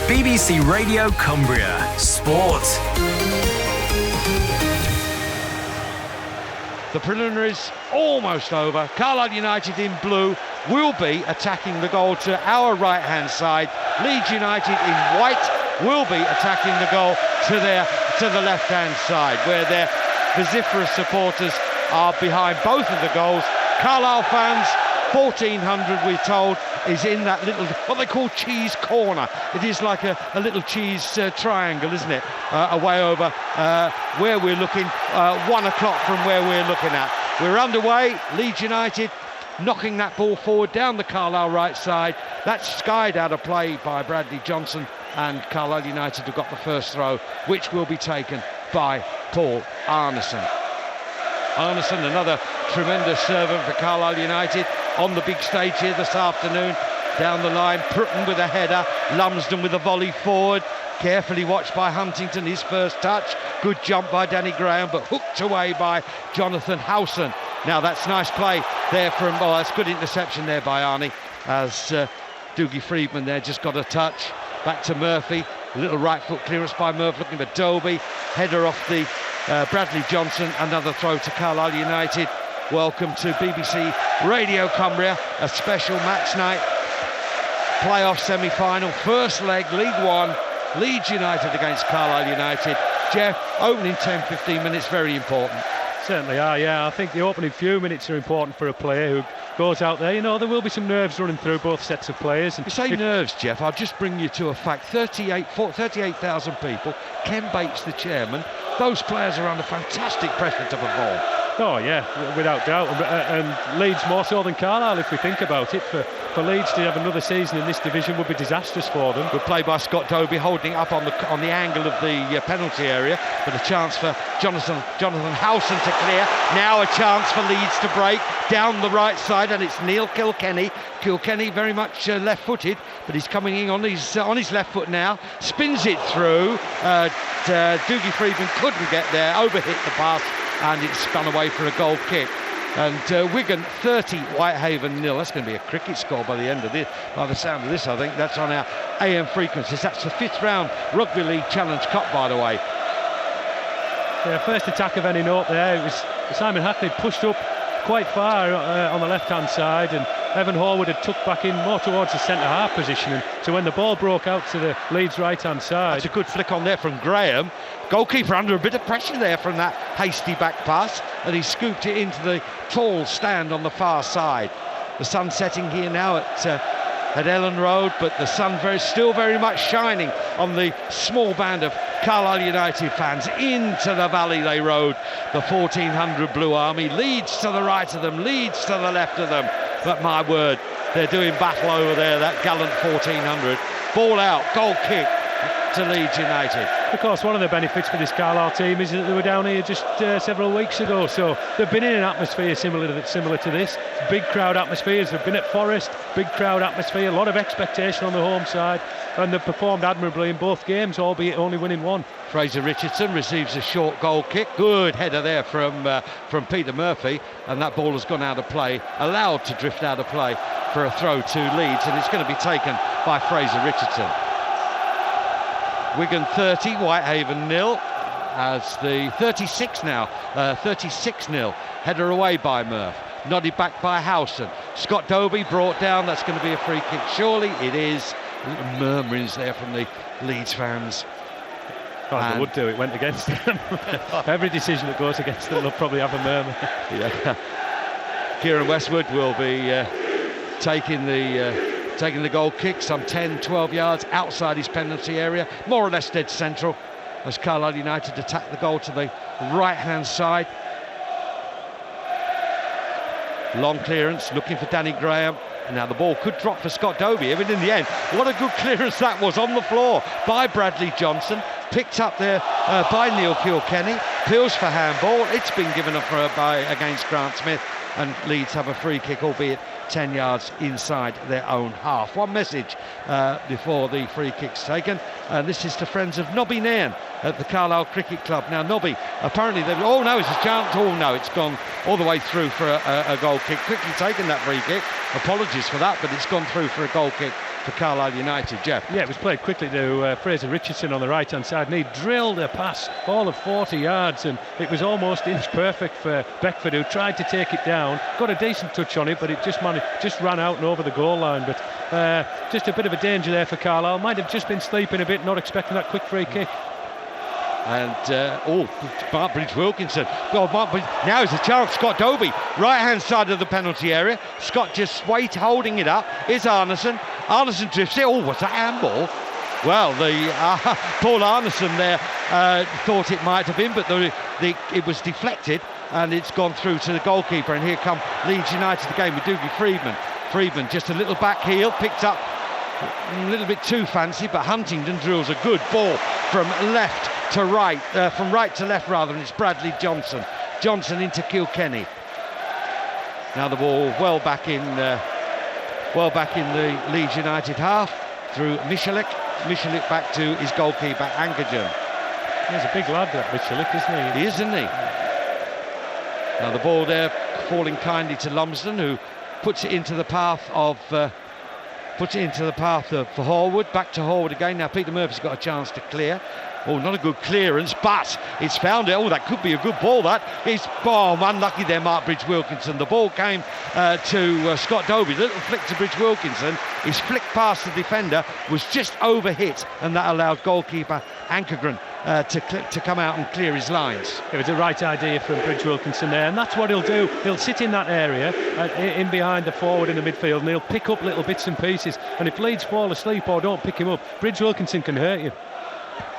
BBC Radio Cumbria Sport. The preliminaries almost over. Carlisle United in blue will be attacking the goal to our right-hand side. Leeds United in white will be attacking the goal to the left-hand side, where their vociferous supporters are behind both of the goals. Carlisle fans, 1,400 we're told, is in that little, what they call cheese corner. It is like a little cheese triangle, isn't it? Away over where we're looking, 1 o'clock from where we're looking at. We're underway. Leeds United knocking that ball forward down the Carlisle right side. That's skied out of play by Bradley Johnson, and Carlisle United have got the first throw, which will be taken by Paul Arneson. Arneson, another tremendous servant for Carlisle United, on the big stage here this afternoon. Down the line, Prutton with a header, Lumsden with a volley forward, carefully watched by Huntington, his first touch. Good jump by Danny Graham, but hooked away by Jonathan Howson. Now that's nice play there from, that's good interception there by Arnie, as Doogie Friedman there just got a touch. Back to Murphy, a little right foot clearance by Murphy, looking for Dobie, header off the Bradley Johnson, another throw to Carlisle United. Welcome to BBC Radio Cumbria, a special match night, playoff semi-final, first leg, League One, Leeds United against Carlisle United. Jeff, opening 10-15 minutes, very important. Certainly are, yeah. I think the opening few minutes are important for a player who goes out there. You know, there will be some nerves running through both sets of players. You say nerves, Jeff, I'll just bring you to a fact. 38,000 people, Ken Bates, the chairman, those players are under fantastic pressure to perform. Oh yeah, without doubt, and Leeds more so than Carlisle if we think about it. For Leeds to have another season in this division would be disastrous for them. Good play by Scott Dobie, holding up on the angle of the penalty area, but a chance for Jonathan Howson to clear. Now a chance for Leeds to break down the right side, and it's Neil Kilkenny. Kilkenny very much left-footed, but he's coming in on his left foot now. Spins it through. Doogie Friedman couldn't get there. Overhit the pass, and it's spun away for a goal kick. And Wigan 30, Whitehaven 0. That's going to be a cricket score by the end of this. By the sound of this, I think that's on our AM frequencies. That's the 5th round Rugby League Challenge Cup, by the way. Yeah, first attack of any note there. It was Simon Hackney pushed up quite far on the left-hand side, and Evan Horwood had tucked back in more towards the centre-half position. And so when the ball broke out to the Leeds right-hand side... That's a good flick on there from Graham. Goalkeeper under a bit of pressure there from that hasty back pass, and he scooped it into the tall stand on the far side. The sun setting here now at Ellen Road, but the sun still very much shining on the small band of Carlisle United fans. Into the valley they rode, the 1,400 Blue Army. Leeds to the right of them, Leeds to the left of them. But my word, they're doing battle over there, that gallant 1,400. Ball out, goal kick to Leeds United. Of course, one of the benefits for this Carlisle team is that they were down here just several weeks ago, so they've been in an atmosphere similar to this. Big crowd atmospheres. They've been at Forest, big crowd atmosphere, a lot of expectation on the home side, and they've performed admirably in both games, albeit only winning one. Fraser Richardson receives a short goal kick. Good header there from Peter Murphy, and that ball has gone out of play, allowed to drift out of play for a throw to Leeds, and it's going to be taken by Fraser Richardson. Wigan 30, Whitehaven 0, as the 36 now, 36-0. Header away by Murph, nodded back by Howson. Scott Dobie brought down, that's going to be a free kick, surely it is. Murmurings there from the Leeds fans. Oh, they would do, it went against them. Every decision that goes against them, they'll probably have a murmur. Yeah. Kieran Westwood will be taking the goal kick, some 10-12 yards outside his penalty area, more or less dead central, as Carlisle United attack the goal to the right-hand side. Long clearance, looking for Danny Graham. Now the ball could drop for Scott Dobie, but in the end, what a good clearance that was on the floor by Bradley Johnson. Picked up there by Neil Kilkenny. Peels for handball. It's been given up against Grant Smith, and Leeds have a free kick, albeit 10 yards inside their own half. One message before the free kick's taken, and this is to friends of Nobby Nairn at the Carlisle Cricket Club. Now Nobby, apparently it's a chance. Oh no, it's gone all the way through for a goal kick. Quickly taken that free kick. Apologies for that, but it's gone through for a goal kick for Carlisle United, Jeff. Yeah, it was played quickly to Fraser Richardson on the right-hand side, and he drilled a pass all of 40 yards, and it was almost inch perfect for Beckford, who tried to take it down, got a decent touch on it, but it just ran out and over the goal line. But just a bit of a danger there for Carlisle. Might have just been sleeping a bit, not expecting that quick free kick. And Mark Bridge-Wilkinson. Now is a chance. Scott Dobie, right-hand side of the penalty area. Scott just holding it up. Is Arneson. Arneson drifts it. Oh, what's that handball? Well, Paul Arneson there thought it might have been, but it was deflected, and it's gone through to the goalkeeper. And here come Leeds United again with Dougie Freedman. Freedman just a little back heel, picked up a little bit too fancy, but Huntington drills a good ball from left to right, from right to left rather, and it's Bradley Johnson. Johnson into Kilkenny. Now the ball well back in the Leeds United half through Michalik. Michalik back to his goalkeeper Ankerjan. He's a big lad, that Michalik, isn't he? He is, isn't he? Now the ball there falling kindly to Lumsden, who puts it into the path of for Horwood. Back to Horwood again. Now Peter Murphy's got a chance to clear. Oh, not a good clearance, but it's found it. Oh, that could be a good ball, that. It's, unlucky there, Mark Bridge-Wilkinson. The ball came to Scott Dobie. Little flick to Bridge-Wilkinson. His flick past the defender was just overhit, and that allowed goalkeeper Ankergren to come out and clear his lines. It was the right idea from Bridge-Wilkinson there, and that's what he'll do. He'll sit in that area, in behind the forward in the midfield, and he'll pick up little bits and pieces. And if Leeds fall asleep or don't pick him up, Bridge-Wilkinson can hurt you.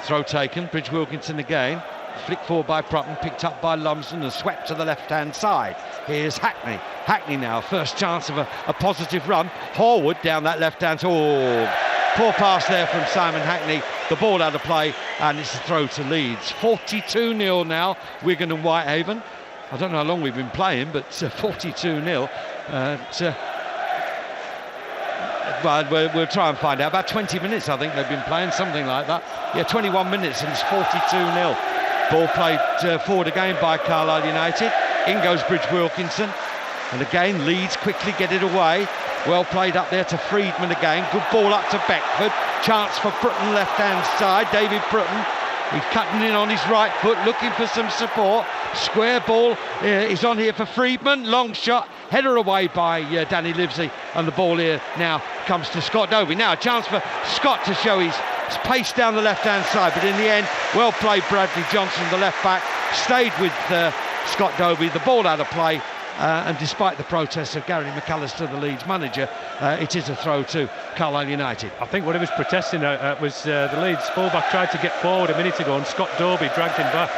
Throw taken, Bridge-Wilkinson again. Flick forward by Prutton, picked up by Lumsden and swept to the left-hand side. Here's Hackney. Hackney now, first chance of a positive run. Horwood down that left-hand side. Oh, poor pass there from Simon Hackney. The ball out of play, and it's a throw to Leeds. 42-0 now, Wigan and Whitehaven. I don't know how long we've been playing, but 42-0. Well, we'll try and find out. About 20 minutes, I think they've been playing, something like that. Yeah, 21 minutes, and it's 42-0. Ball played forward again by Carlisle United. In goes Bridge-Wilkinson. And again, Leeds quickly get it away. Well played up there to Freedman again. Good ball up to Beckford. Chance for Prutton, left-hand side. David Prutton. He's cutting in on his right foot, looking for some support. Square ball is on here for Freedman. Long shot, header away by Danny Livesey. And the ball here now comes to Scott Dobie. Now a chance for Scott to show his pace down the left-hand side. But in the end, well played Bradley Johnson, the left back. Stayed with Scott Dobie. The ball out of play. And despite the protests of Gary McAllister, the Leeds manager, it is a throw to Carlisle United. I think what he was protesting was the Leeds fullback tried to get forward a minute ago, and Scott Dobie dragged him back.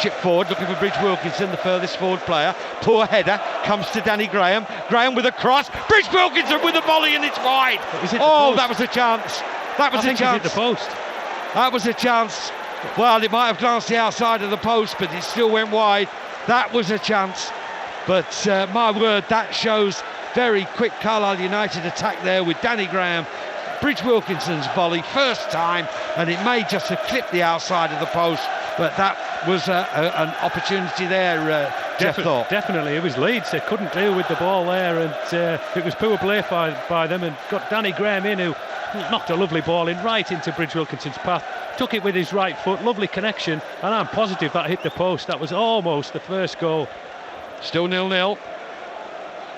Chip forward, looking for Bridge-Wilkinson, the furthest forward player. Poor header, comes to Danny Graham. Graham with a cross. Bridge-Wilkinson with a volley, and it's wide. That was a chance. That was a chance. It hit the post. That was a chance. Well, it might have glanced the outside of the post, but it still went wide. That was a chance. But my word, that shows very quick Carlisle United attack there with Danny Graham. Bridge-Wilkinson's volley, first time, and it may just have clipped the outside of the post, but that was an opportunity there, Jeff thought. Definitely, it was Leeds. They couldn't deal with the ball there, and it was poor play by them, and got Danny Graham in, who knocked a lovely ball in right into Bridge-Wilkinson's path. Took it with his right foot, lovely connection, and I'm positive that hit the post. That was almost the first goal. Still 0-0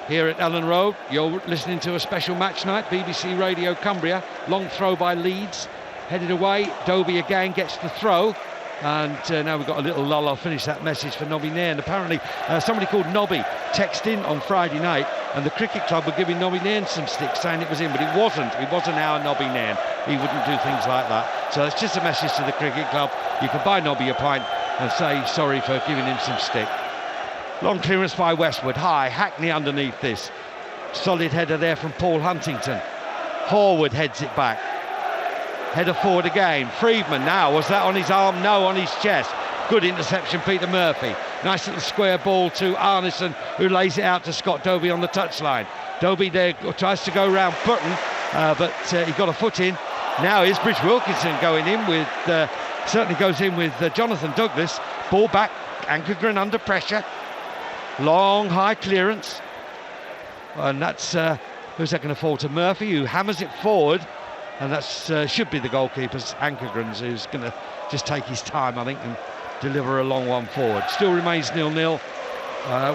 here at Ellen Road. You're listening to a special match night, BBC Radio Cumbria. Long throw by Leeds, headed away. Dobie again gets the throw, and now we've got a little lull. I'll finish that message for Nobby Nairn. Apparently somebody called Nobby texted in on Friday night, and the cricket club were giving Nobby Nairn some sticks, saying it was him, but it wasn't our Nobby Nairn. He wouldn't do things like that. So it's just a message to the cricket club. You can buy Nobby a pint and say sorry for giving him some stick. Long clearance by Westwood, high, Hackney underneath this. Solid header there from Paul Huntington. Horwood heads it back. Header forward again. Freedman now, was that on his arm? No, on his chest. Good interception, Peter Murphy. Nice little square ball to Arneson, who lays it out to Scott Dobie on the touchline. Dobie there tries to go round Prutton, but he got a foot in. Now is Bridge-Wilkinson going in with, certainly goes in with Jonathan Douglas. Ball back, Ankergren under pressure. Long, high clearance. And that's, who's that going to fall to? Murphy, who hammers it forward. and that's should be the goalkeeper's, Ankergren's, who's going to just take his time, I think, and deliver a long one forward. Still remains 0-0.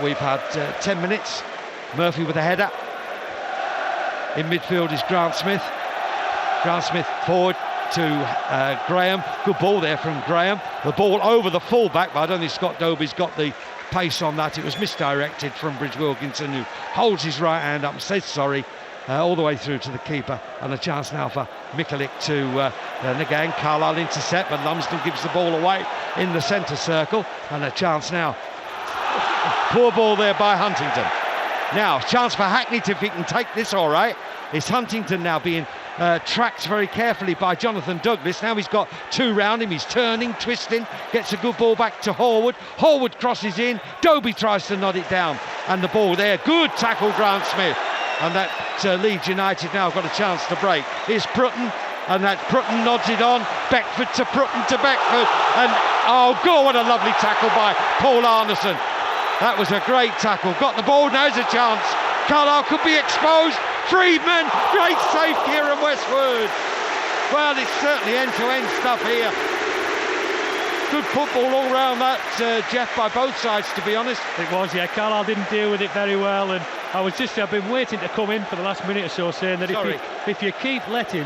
We've had 10 minutes. Murphy with a header. In midfield is Grant Smith. Grant Smith forward to Graham. Good ball there from Graham. The ball over the fullback, but I don't think Scott Dobie's got the pace on that. It was misdirected from Bridge Wilkinson, who holds his right hand up and says sorry all the way through to the keeper. And a chance now for Mikalik to then again Carlisle intercept, but Lumsden gives the ball away in the centre circle. And a chance now. Poor ball there by Huntington. Now, chance for Hackney if he can take this all right. It's Huntington now being tracked very carefully by Jonathan Douglas. Now he's got two round him. He's turning, twisting, gets a good ball back to Horwood. Horwood crosses in. Dobie tries to nod it down. And the ball there. Good tackle, Grant Smith. And that Leeds United now have got a chance to break. Here's Prutton. And that Prutton nods it on. Beckford to Prutton to Beckford. And oh, God, what a lovely tackle by Paul Arneson. That was a great tackle. Got the ball, now's a chance. Carlisle could be exposed. Friedman, great save, Kieran Westwood. Well, it's certainly end-to-end stuff here. Good football all round that, Jeff, by both sides, to be honest. It was, yeah. Carlisle didn't deal with it very well, and I've been waiting to come in for the last minute or so, saying that if you keep letting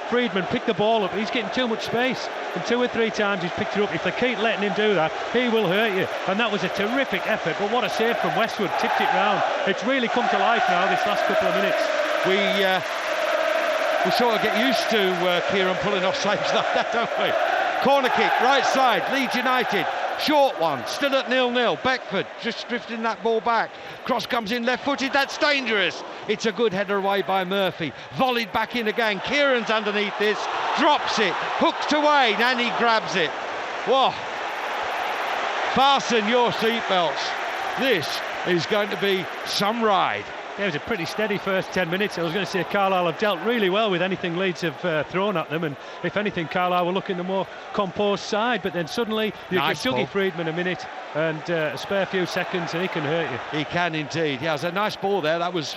Friedman pick the ball up, he's getting too much space, and 2 or 3 times he's picked it up. If they keep letting him do that, he will hurt you. And that was a terrific effort, but what a save from Westwood. Tipped it round. It's really come to life now this last couple of minutes. We sort of get used to Kieran pulling off saves like that, don't we? Corner kick, right side, Leeds United. Short one, still at 0-0. Beckford just drifting that ball back. Cross comes in left-footed, that's dangerous. It's a good header away by Murphy. Volleyed back in again. Kieran's underneath this, drops it, hooked away, and he grabs it. Whoa. Fasten your seatbelts. This is going to be some ride. Yeah, it was a pretty steady first 10 minutes. I was going to say Carlisle have dealt really well with anything Leeds have thrown at them, and if anything, Carlisle were looking the more composed side, but then suddenly you give Dougie Friedman a minute and a spare few seconds and he can hurt you. He can indeed. Yeah, it was a nice ball there. That was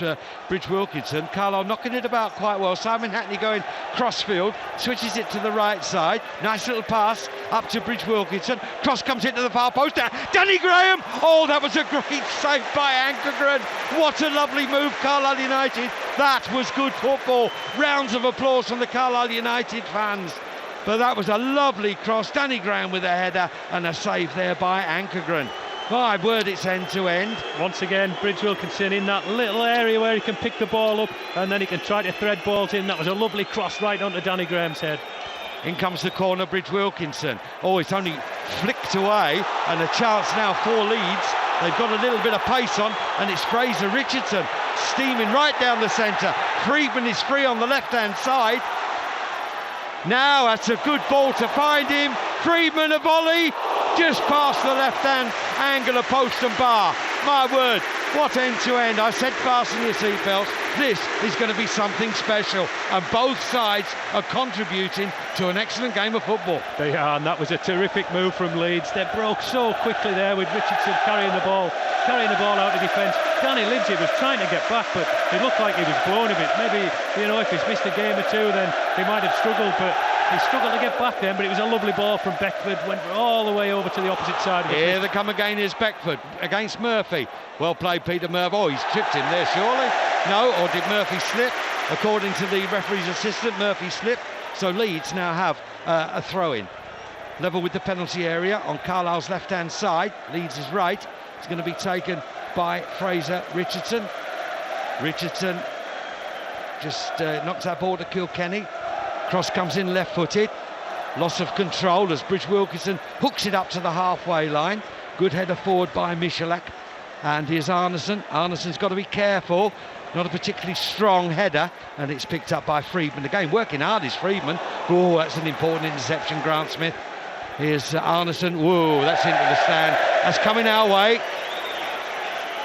Bridge Wilkinson. Carlisle knocking it about quite well. Simon Hackney going crossfield, switches it to the right side. Nice little pass up to Bridge Wilkinson. Cross comes into the far post. Danny Graham! Oh, that was a great save by Ankergren. What a lovely move, Carlisle United. That was good football. Rounds of applause from the Carlisle United fans. But that was a lovely cross. Danny Graham with a header and a save there by Ankergren. My word, it's end to end. Once again, Bridge Wilkinson in that little area where he can pick the ball up and then he can try to thread balls in. That was a lovely cross right onto Danny Graham's head. In comes the corner, Bridge Wilkinson. Oh, it's only flicked away, and a chance now for Leeds. They've got a little bit of pace on, and it's Fraser Richardson steaming right down the centre. Friedman is free on the left-hand side. Now that's a good ball to find him. Friedman a volley, just past the left-hand angle of post and bar. My word, what end-to-end. I said fasten your seatbelts. This is going to be something special, and both sides are contributing to an excellent game of football. They are, and that was a terrific move from Leeds. They broke so quickly there with Richardson carrying the ball out of defence. Danny Lindsay was trying to get back, but it looked like he was blown a bit. Maybe, if he's missed a game or two, then he might have struggled, but he struggled to get back then. But it was a lovely ball from Beckford, went all the way over to the opposite side of the Here they come again is Beckford against Murphy. Well played, Peter Murphy. Oh, he's tripped him there, surely. No, or did Murphy slip? According to the referee's assistant, Murphy slipped. So Leeds now have a throw-in. Level with the penalty area on Carlisle's left-hand side. Leeds is right. It's going to be taken by Fraser Richardson. Richardson just knocks that ball to Kilkenny. Cross comes in left-footed. Loss of control as Bridge Wilkinson hooks it up to the halfway line. Good header forward by Michalak. And here's Arneson. Arneson's got to be careful. Not a particularly strong header, and it's picked up by Friedman. Again, working hard is Friedman. Oh, that's an important interception, Grant Smith. Here's Arneson. Whoa, that's into the stand. That's coming our way.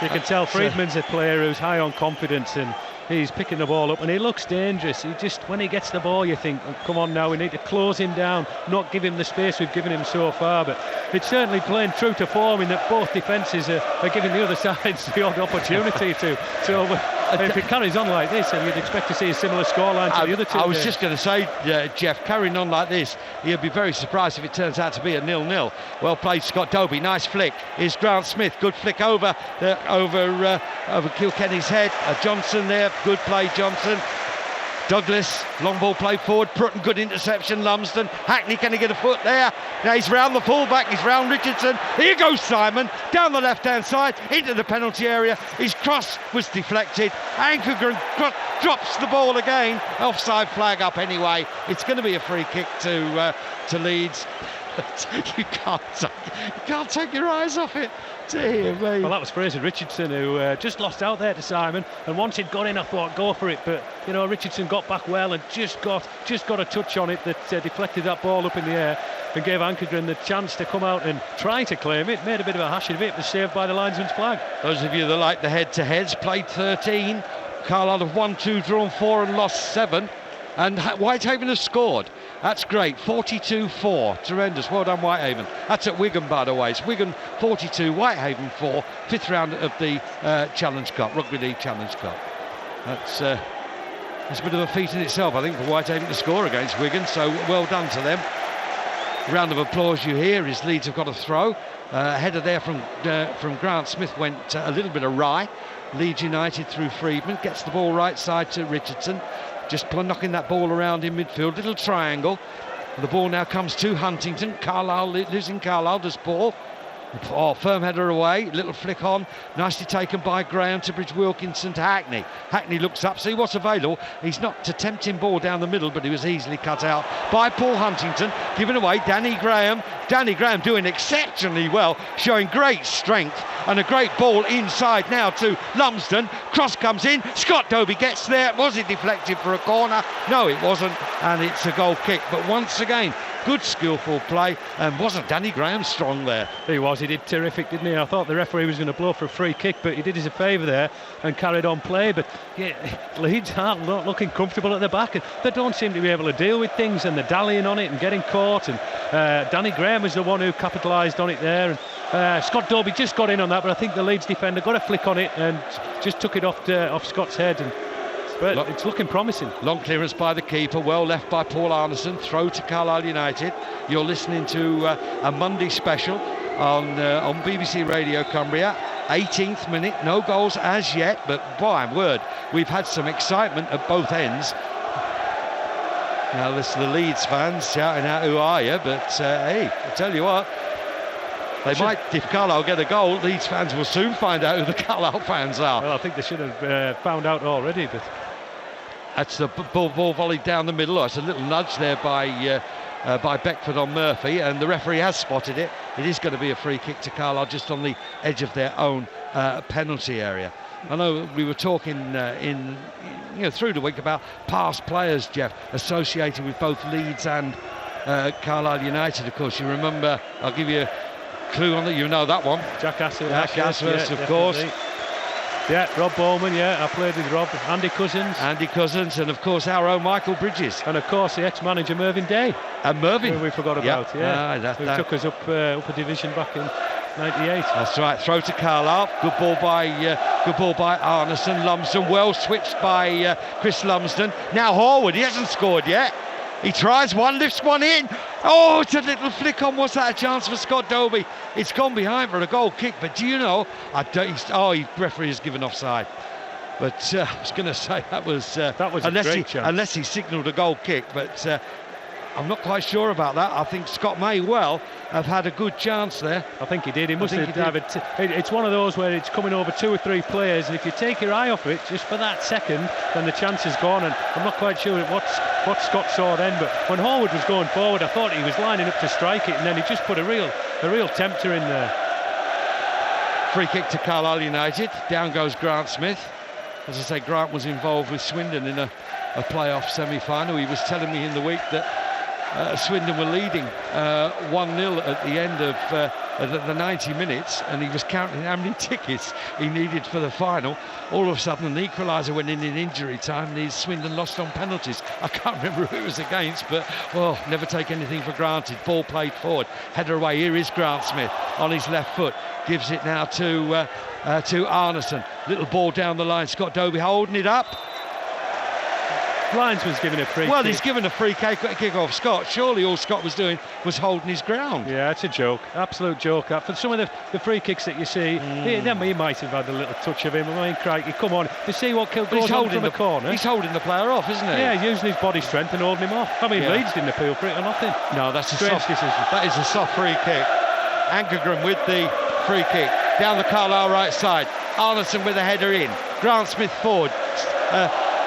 You can tell Friedman's a player who's high on confidence, and he's picking the ball up, and he looks dangerous. When he gets the ball, you think, oh, come on now, we need to close him down, not give him the space we've given him so far. But it's certainly playing true to form in that both defences are giving the other sides the odd opportunity to. So if it carries on like this, then you'd expect to see a similar scoreline to the other two. I was just going to say, Jeff, carrying on like this, you'd be very surprised if it turns out to be a 0-0. Well played, Scott Dobie. Nice flick. Here's Grant Smith. Good flick over Kilkenny's head. Johnson there. Good play, Johnson. Douglas, long ball played forward. Prutton, good interception. Lumsden. Hackney, can he get a foot there? Now he's round the fullback. He's round Richardson. Here goes Simon down the left-hand side into the penalty area. His cross was deflected. Ankergren drops the ball again. Offside flag up anyway. It's going to be a free kick to Leeds. You can't take your eyes off it. Dear me. Well, that was Fraser Richardson who just lost out there to Simon, and once he'd got in, I thought, go for it, but you know, Richardson got back well and just got a touch on it that deflected that ball up in the air and gave Ankergren the chance to come out and try to claim it. Made a bit of a hash of it, was saved by the linesman's flag. Those of you that like the head-to-heads, played 13. Carlisle have won 2, drawn 4 and lost 7. And Whitehaven has scored. That's great. 42-4. Tremendous. Well done, Whitehaven. That's at Wigan, by the way. It's Wigan 42, Whitehaven 4. 5th round of the Challenge Cup, Rugby League Challenge Cup. That's a bit of a feat in itself, I think, for Whitehaven to score against Wigan. So well done to them. Round of applause you hear is Leeds have got a throw. Header there from Grant Smith went a little bit awry. Leeds United through Friedman. Gets the ball right side to Richardson. Just knocking that ball around in midfield. Little triangle. The ball now comes to Huntington. Carlisle, losing Carlisle, does Paul. Oh, firm header away. Little flick on. Nicely taken by Graham to Bridge Wilkinson to Hackney. Hackney looks up, see what's available. He's not a tempting ball down the middle, but he was easily cut out by Paul Huntington. Given away, Danny Graham. Danny Graham doing exceptionally well, showing great strength, and a great ball inside now to Lumsden. Cross comes in. Scott Dobie gets there. Was it deflected for a corner? No, it wasn't, and it's a goal kick. But once again, good skillful play, and wasn't Danny Graham strong there? He was, he did terrific, didn't he? I thought the referee was going to blow for a free kick, but he did us a favour there and carried on play. But yeah, Leeds aren't looking comfortable at the back, and they don't seem to be able to deal with things, and they're dallying on it and getting caught, and Danny Graham was the one who capitalised on it there, and Scott Dobie just got in on that, but I think the Leeds defender got a flick on it and just took it off Scott's head, and but it's looking promising. Long clearance by the keeper, well left by Paul Arneson. Throw to Carlisle United. You're listening to a Monday special on BBC Radio Cumbria. 18th minute, no goals as yet, but by word, we've had some excitement at both ends. Now listen to the Leeds fans shouting out, "Who are you?" But hey, I tell you what, they might, if Carlisle get a goal, Leeds fans will soon find out who the Carlisle fans are. Well, I think they should have found out already, but that's the ball volleyed down the middle. It's a little nudge there by Beckford on Murphy, and the referee has spotted it. It is going to be a free kick to Carlisle just on the edge of their own penalty area. I know we were talking through the week about past players, Jeff, associated with both Leeds and Carlisle United. Of course, you remember, I'll give you a clue on that, you know that one. Jack Ashworth, of course. Yeah, Rob Bowman, I played with Rob. Andy Cousins, and of course our own Michael Bridges. And of course the ex-manager Mervyn Day. And Mervyn. Who we forgot about, who took us up a division back in 98. That's right, throw to Carlisle. Good ball by Arneson. Lumsden, well switched by Chris Lumsden. Now Horwood, he hasn't scored yet. He tries one, lifts one in. Oh, it's a little flick on. Was that a chance for Scott Dobie? It's gone behind for a goal kick, but do you know? Referee has given offside. But I was going to say that was a great chance. Unless he signalled a goal kick, but I'm not quite sure about that. I think Scott may well have had a good chance there. I think he did. He must have. It's one of those where it's coming over 2 or 3 players, and if you take your eye off it just for that second, then the chance is gone. And I'm not quite sure what Scott saw then, but when Horwood was going forward, I thought he was lining up to strike it, and then he just put a real tempter in there. Free kick to Carlisle United. Down goes Grant Smith. As I say, Grant was involved with Swindon in a playoff semi-final. He was telling me in the week that Swindon were leading 1-0 at the end of the 90 minutes, and he was counting how many tickets he needed for the final. All of a sudden an equaliser went in injury time, and Swindon lost on penalties. I can't remember who it was against, but well, never take anything for granted. Ball played forward, header away. Here is Grant Smith on his left foot, gives it now to Arneson. Little ball down the line, Scott Dobie holding it up. Linesman's given a free Well, kick. he's given a free kick off Scott. Surely all Scott was doing was holding his ground. Yeah, it's a joke, absolute joke. For some of the free kicks that you see, he might have had a little touch of him. I mean, crikey, come on. You see what goes on from the corner? He's holding the player off, isn't he? Yeah, using his body strength and holding him off. I mean, Leeds didn't appeal for it or nothing. No, that's a strange soft decision. That is a soft free kick. Ankergren with the free kick down the Carlisle right side. Arneson with a header in. Grant Smith forward.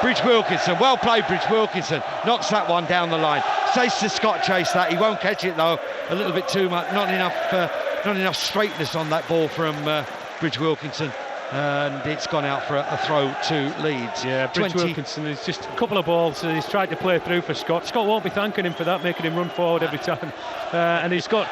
Bridge Wilkinson, well played. Bridge Wilkinson knocks that one down the line. Says to Scott chase that. He won't catch it though. A little bit too much. Not enough straightness on that ball from Bridge Wilkinson, and it's gone out for a throw to Leeds. Yeah, Bridge Wilkinson is just a couple of balls. He's tried to play through for Scott. Scott won't be thanking him for that, making him run forward every time. And he's got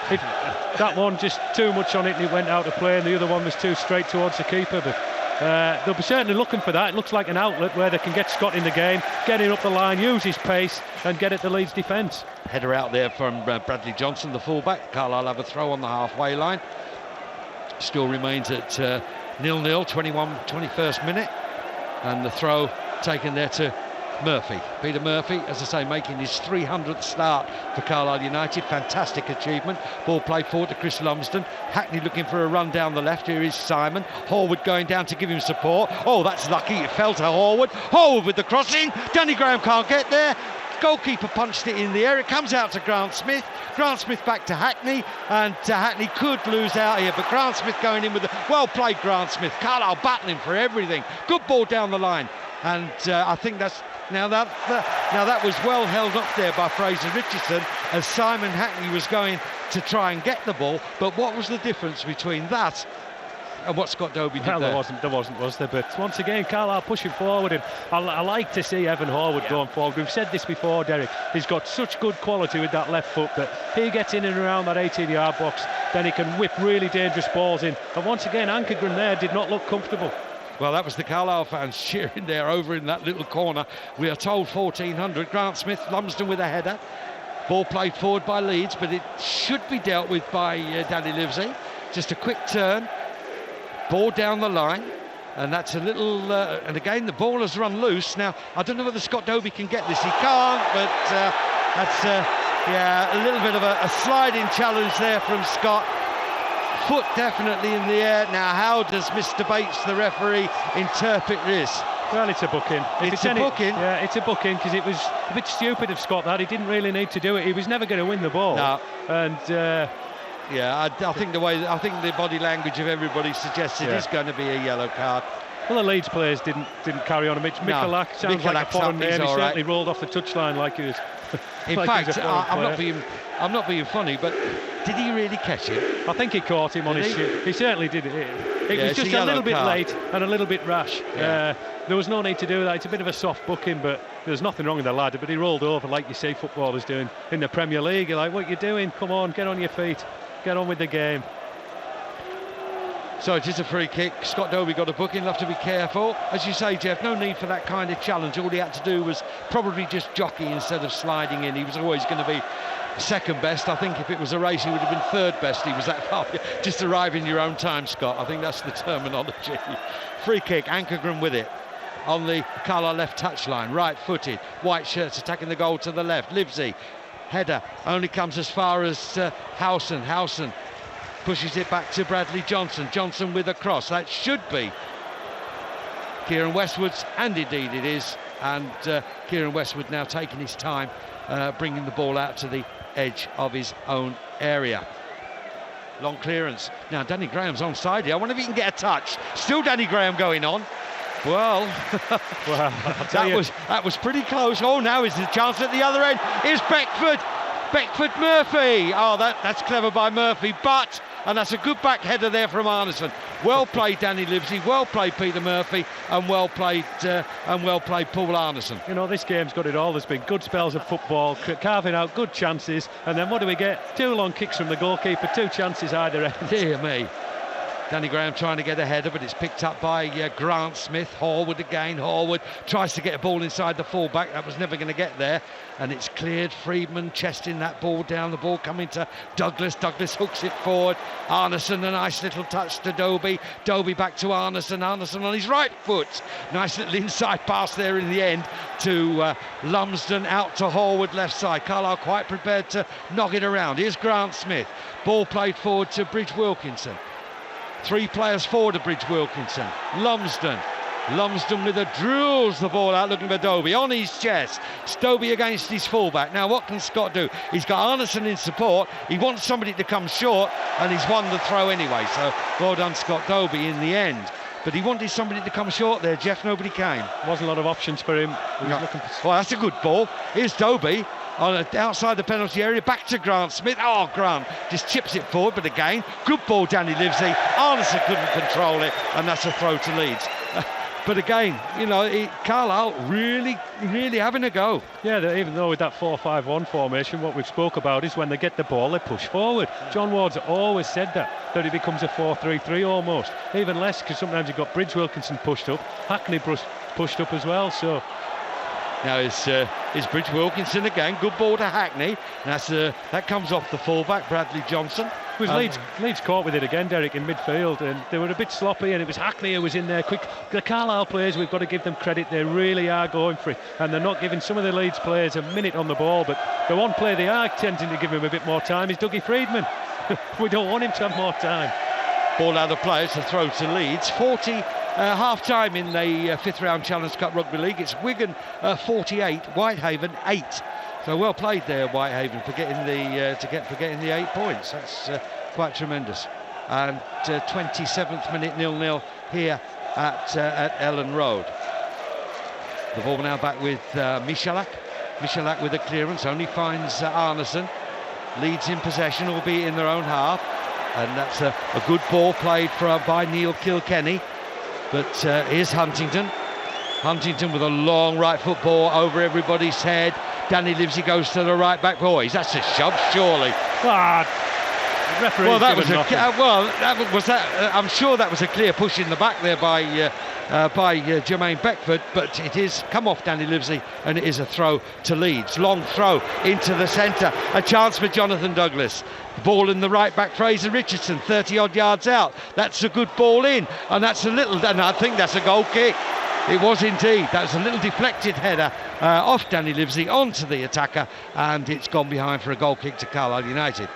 that one just too much on it, and it went out of play. And the other one was too straight towards the keeper. But they'll be certainly looking for that. It looks like an outlet where they can get Scott in the game, get him up the line, use his pace and get at the Leeds defence. Header out there from Bradley Johnson, the fullback. Carlisle have a throw on the halfway line. Still remains at 0-0, 21st minute, and the throw taken there to Murphy. Peter Murphy, as I say, making his 300th start for Carlisle United. Fantastic achievement. Ball played forward to Chris Lumsden. Hackney looking for a run down the left. Here is Simon. Horwood going down to give him support. Oh, that's lucky. It fell to Horwood. Horwood with the crossing. Danny Graham can't get there. Goalkeeper punched it in the air. It comes out to Grant Smith. Grant Smith back to Hackney, and Hackney could lose out here, but Grant Smith going in with a well played Grant Smith. Carlisle battling for everything. Good ball down the line, and I think that's now that was well held up there by Fraser Richardson as Simon Hackney was going to try and get the ball. But what was the difference between that and what Scott Dobie did? Well, there wasn't, was there? But once again, Carlisle pushing forward, and I like to see Evan Horwood going forward. We've said this before, Derek. He's got such good quality with that left foot that he gets in and around that 18-yard box, then he can whip really dangerous balls in. And once again, Ankergren there did not look comfortable. Well, that was the Carlisle fans cheering there over in that little corner. We are told 1400. Grant Smith, Lumsden with a header. Ball played forward by Leeds, but it should be dealt with by Danny Livesey. Just a quick turn. Ball down the line, and that's a little and again the ball has run loose. Now I don't know whether Scott Dobie can get this. He can't, but that's a little bit of a sliding challenge there from Scott. Foot definitely in the air. Now how does Mr. Bates, the referee, interpret this? Well, it's a booking. It's a booking? Yeah, it's a booking, because it was a bit stupid of Scott that he didn't really need to do it. He was never going to win the ball. No. And I think the body language of everybody suggests it is going to be a yellow card. Well, the Leeds players didn't carry on. Michalak sounds like a foreign name. He certainly rolled off the touchline like he was. In fact, I'm not being funny, but did he really catch it? I think he caught him on his shin. He certainly did. It was just a little bit late and a little bit rash. Yeah. There was no need to do that. It's a bit of a soft booking, but there's nothing wrong with the lad. But he rolled over like you see footballers doing in the Premier League. You're like, what are you doing? Come on, get on your feet. Get on with the game. So it is a free kick. Scott Dobie got a booking. He'll have to be careful. As you say, Jeff, no need for that kind of challenge. All he had to do was probably just jockey instead of sliding in. He was always going to be second best. I think if it was a race, he would have been third best. He was that far. Just arrive in your own time, Scott. I think that's the terminology. Free kick, Ankergren with it. On the Carlisle left touchline, right-footed. White shirts attacking the goal to the left. Livesey. Header only comes as far as Howson. Howson pushes it back to Bradley Johnson. Johnson with a cross. That should be Kieran Westwood's, and indeed it is. And Kieran Westwood now taking his time, bringing the ball out to the edge of his own area. Long clearance. Now Danny Graham's onside here. I wonder if he can get a touch. Still Danny Graham going on. Well, that was pretty close. Oh, now is the chance at the other end. Is Beckford Murphy. Oh, that's clever by Murphy, and that's a good back header there from Arneson. Well played, Danny Livesey. Well played, Peter Murphy, and well played Paul Arneson. You know, this game's got it all. There's been good spells of football, carving out good chances, and then what do we get? 2 long kicks from the goalkeeper, 2 chances either end. Dear me. Danny Graham trying to get a header, but it's picked up by Grant Smith. Hallwood again. Hallwood tries to get a ball inside the fullback. That was never going to get there. And it's cleared. Friedman chesting that ball down. The ball coming to Douglas. Douglas hooks it forward. Arneson, a nice little touch to Doby. Doby back to Arneson. Arneson on his right foot. Nice little inside pass there in the end to Lumsden, out to Hallwood, left side. Carlisle quite prepared to knock it around. Here's Grant Smith. Ball played forward to Bridge Wilkinson. 3 players forward to Bridge Wilkinson. Lumsden with a drills the ball out, looking for Doby on his chest. Doby against his fullback. Now what can Scott do? He's got Arneson in support. He wants somebody to come short, and he's won the throw anyway. So well done, Scott Doby, in the end. But he wanted somebody to come short there, Jeff. Nobody came. Wasn't a lot of options for him. Well, that's a good ball. Here's Doby outside the penalty area, back to Grant Smith. Oh, Grant just chips it forward, but again, good ball, Danny Livesey. Arneson couldn't control it, and that's a throw to Leeds. But again, you know, Carlisle really having a go. Yeah, even though with that 4-5-1 formation, what we've spoke about is when they get the ball, they push forward. John Ward's always said that it becomes a 4-3-3 almost. Even less, because sometimes you've got Bridge Wilkinson pushed up, Hackney pushed up as well, so... Now is Bridge Wilkinson again. Good ball to Hackney. That comes off the fullback, Bradley Johnson. It was Leeds caught with it again, Derek, in midfield, and they were a bit sloppy, and it was Hackney who was in there quick. The Carlisle players, we've got to give them credit, they really are going for it, and they're not giving some of the Leeds players a minute on the ball, but the one player they are tending to give him a bit more time is Dougie Friedman. We don't want him to have more time. Ball out of play, it's a throw to Leeds. 40 half-time in the 5th round Challenge Cup Rugby League. It's Wigan 48, Whitehaven 8. So well played there, Whitehaven, for getting the 8 points. That's quite tremendous. And 27th minute 0-0 here at Ellen Road. The ball now back with Michalak. Michalak with a clearance, only finds Arneson. Leeds in possession, albeit in their own half. And that's a good ball played by Neil Kilkenny. But here's Huntington. Huntington with a long right foot ball over everybody's head. Danny Livesey goes to the right back. Boys, that's a shove, surely. Well, that was I'm sure that was a clear push in the back there by Jermaine Beckford, but it is come off Danny Livesey, and it is a throw to Leeds. Long throw into the centre. A chance for Jonathan Douglas. Ball in the right back, Fraser Richardson, 30 odd yards out. That's a good ball in, and I think that's a goal kick. It was indeed. That was a little deflected header off Danny Livesey onto the attacker, and it's gone behind for a goal kick to Carlisle United.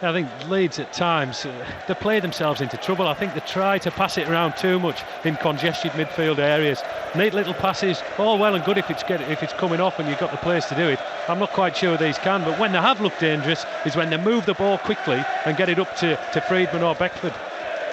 I think Leeds at times, they play themselves into trouble. I think they try to pass it around too much in congested midfield areas. Neat little passes, all well and good if it's coming off and you've got the players to do it. I'm not quite sure these can, but when they have looked dangerous is when they move the ball quickly and get it up to Friedman or Beckford.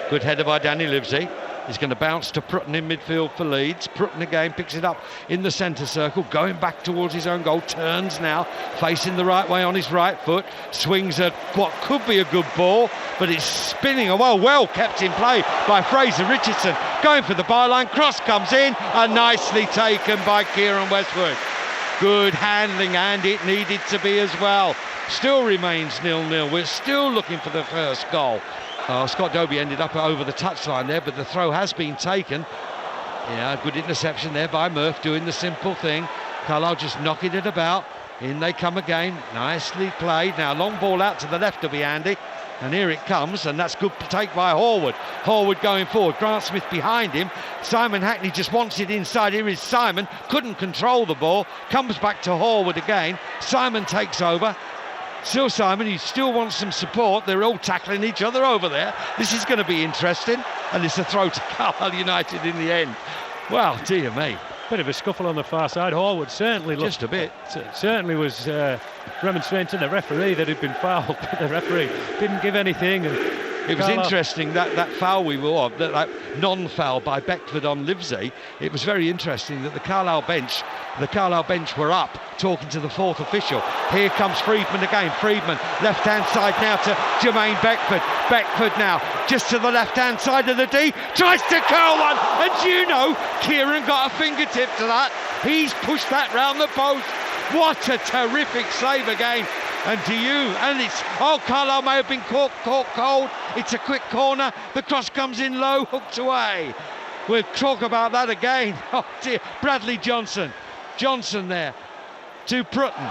Good header by Danny Livesey. He's going to bounce to Prutton in midfield for Leeds. Prutton again picks it up in the centre circle, going back towards his own goal. Turns now, facing the right way on his right foot. Swings at what could be a good ball, but it's spinning. Well kept in play by Fraser Richardson. Going for the byline. Cross comes in, and nicely taken by Kieran Westwood. Good handling, and it needed to be as well. Still remains 0-0. We're still looking for the first goal. Scott Doby ended up over the touchline there, but the throw has been taken. Yeah, good interception there by Murph, doing the simple thing. Carlisle just knocking it about. In they come again. Nicely played. Now long ball out to the left will be handy. And here it comes, and that's good take by Hallwood. Hallwood going forward. Grant Smith behind him. Simon Hackney just wants it inside. Here is Simon. Couldn't control the ball. Comes back to Hallwood again. Simon takes over. Still Simon, he still wants some support. They're all tackling each other over there. This is going to be interesting. And it's a throw to Carlisle United in the end. Well, dear me. Bit of a scuffle on the far side. Hallwood certainly looked... Just a bit. Certainly was remonstrating to the referee that he'd been fouled. But the referee didn't give anything. And It was interesting that foul that non-foul by Beckford on Livesey. It was very interesting that the Carlisle bench were up talking to the fourth official. Here comes Freedman again. Freedman, left-hand side now to Jermaine Beckford. Beckford now just to the left-hand side of the D, tries to curl one, and Kieran got a fingertip to that. He's pushed that round the post. What a terrific save again. And Carlisle may have been caught cold. It's a quick corner. The cross comes in low, hooked away. We'll talk about that again. Oh dear. Bradley Johnson there to Prutton.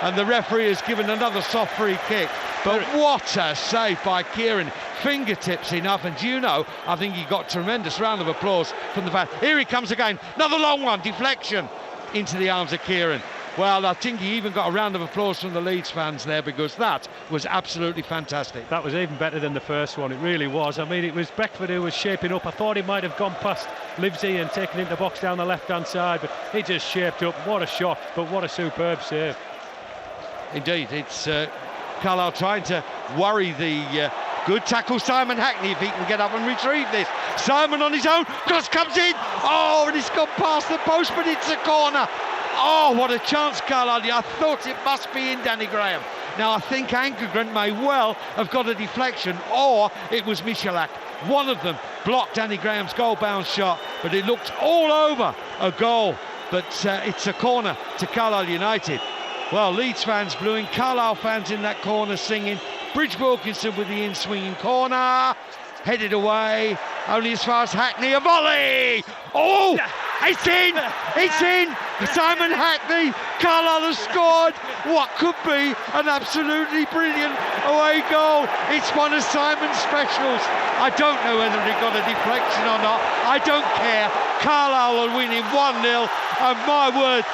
And the referee has given another soft free kick. But what a save by Kieran. Fingertips enough. And I think he got tremendous round of applause from the fan. Here he comes again. Another long one. Deflection into the arms of Kieran. Well, I think he even got a round of applause from the Leeds fans there, because that was absolutely fantastic. That was even better than the first one, it really was. I mean, it was Beckford who was shaping up. I thought he might have gone past Livesey and taken him to box down the left-hand side, but he just shaped up. What a shot, but what a superb save. Indeed, it's Carlisle trying to worry the good tackle Simon Hackney, if he can get up and retrieve this. Simon on his own, cross comes in, and it's gone past the post, but it's a corner. Oh, what a chance, Carlisle. I thought it must be in Danny Graham. Now, I think Ankergren may well have got a deflection, or it was Michalak. One of them blocked Danny Graham's goal-bound shot, but it looked all over a goal. But it's a corner to Carlisle United. Well, Leeds fans booing, Carlisle fans in that corner singing. Bridge Wilkinson with the in-swinging corner. Headed away, only as far as Hackney, a volley! Oh, it's in! It's in! Simon Hackney, Carlisle has scored what could be an absolutely brilliant away goal. It's one of Simon's specials. I don't know whether he got a deflection or not. I don't care. Carlisle are winning 1-0, and my word,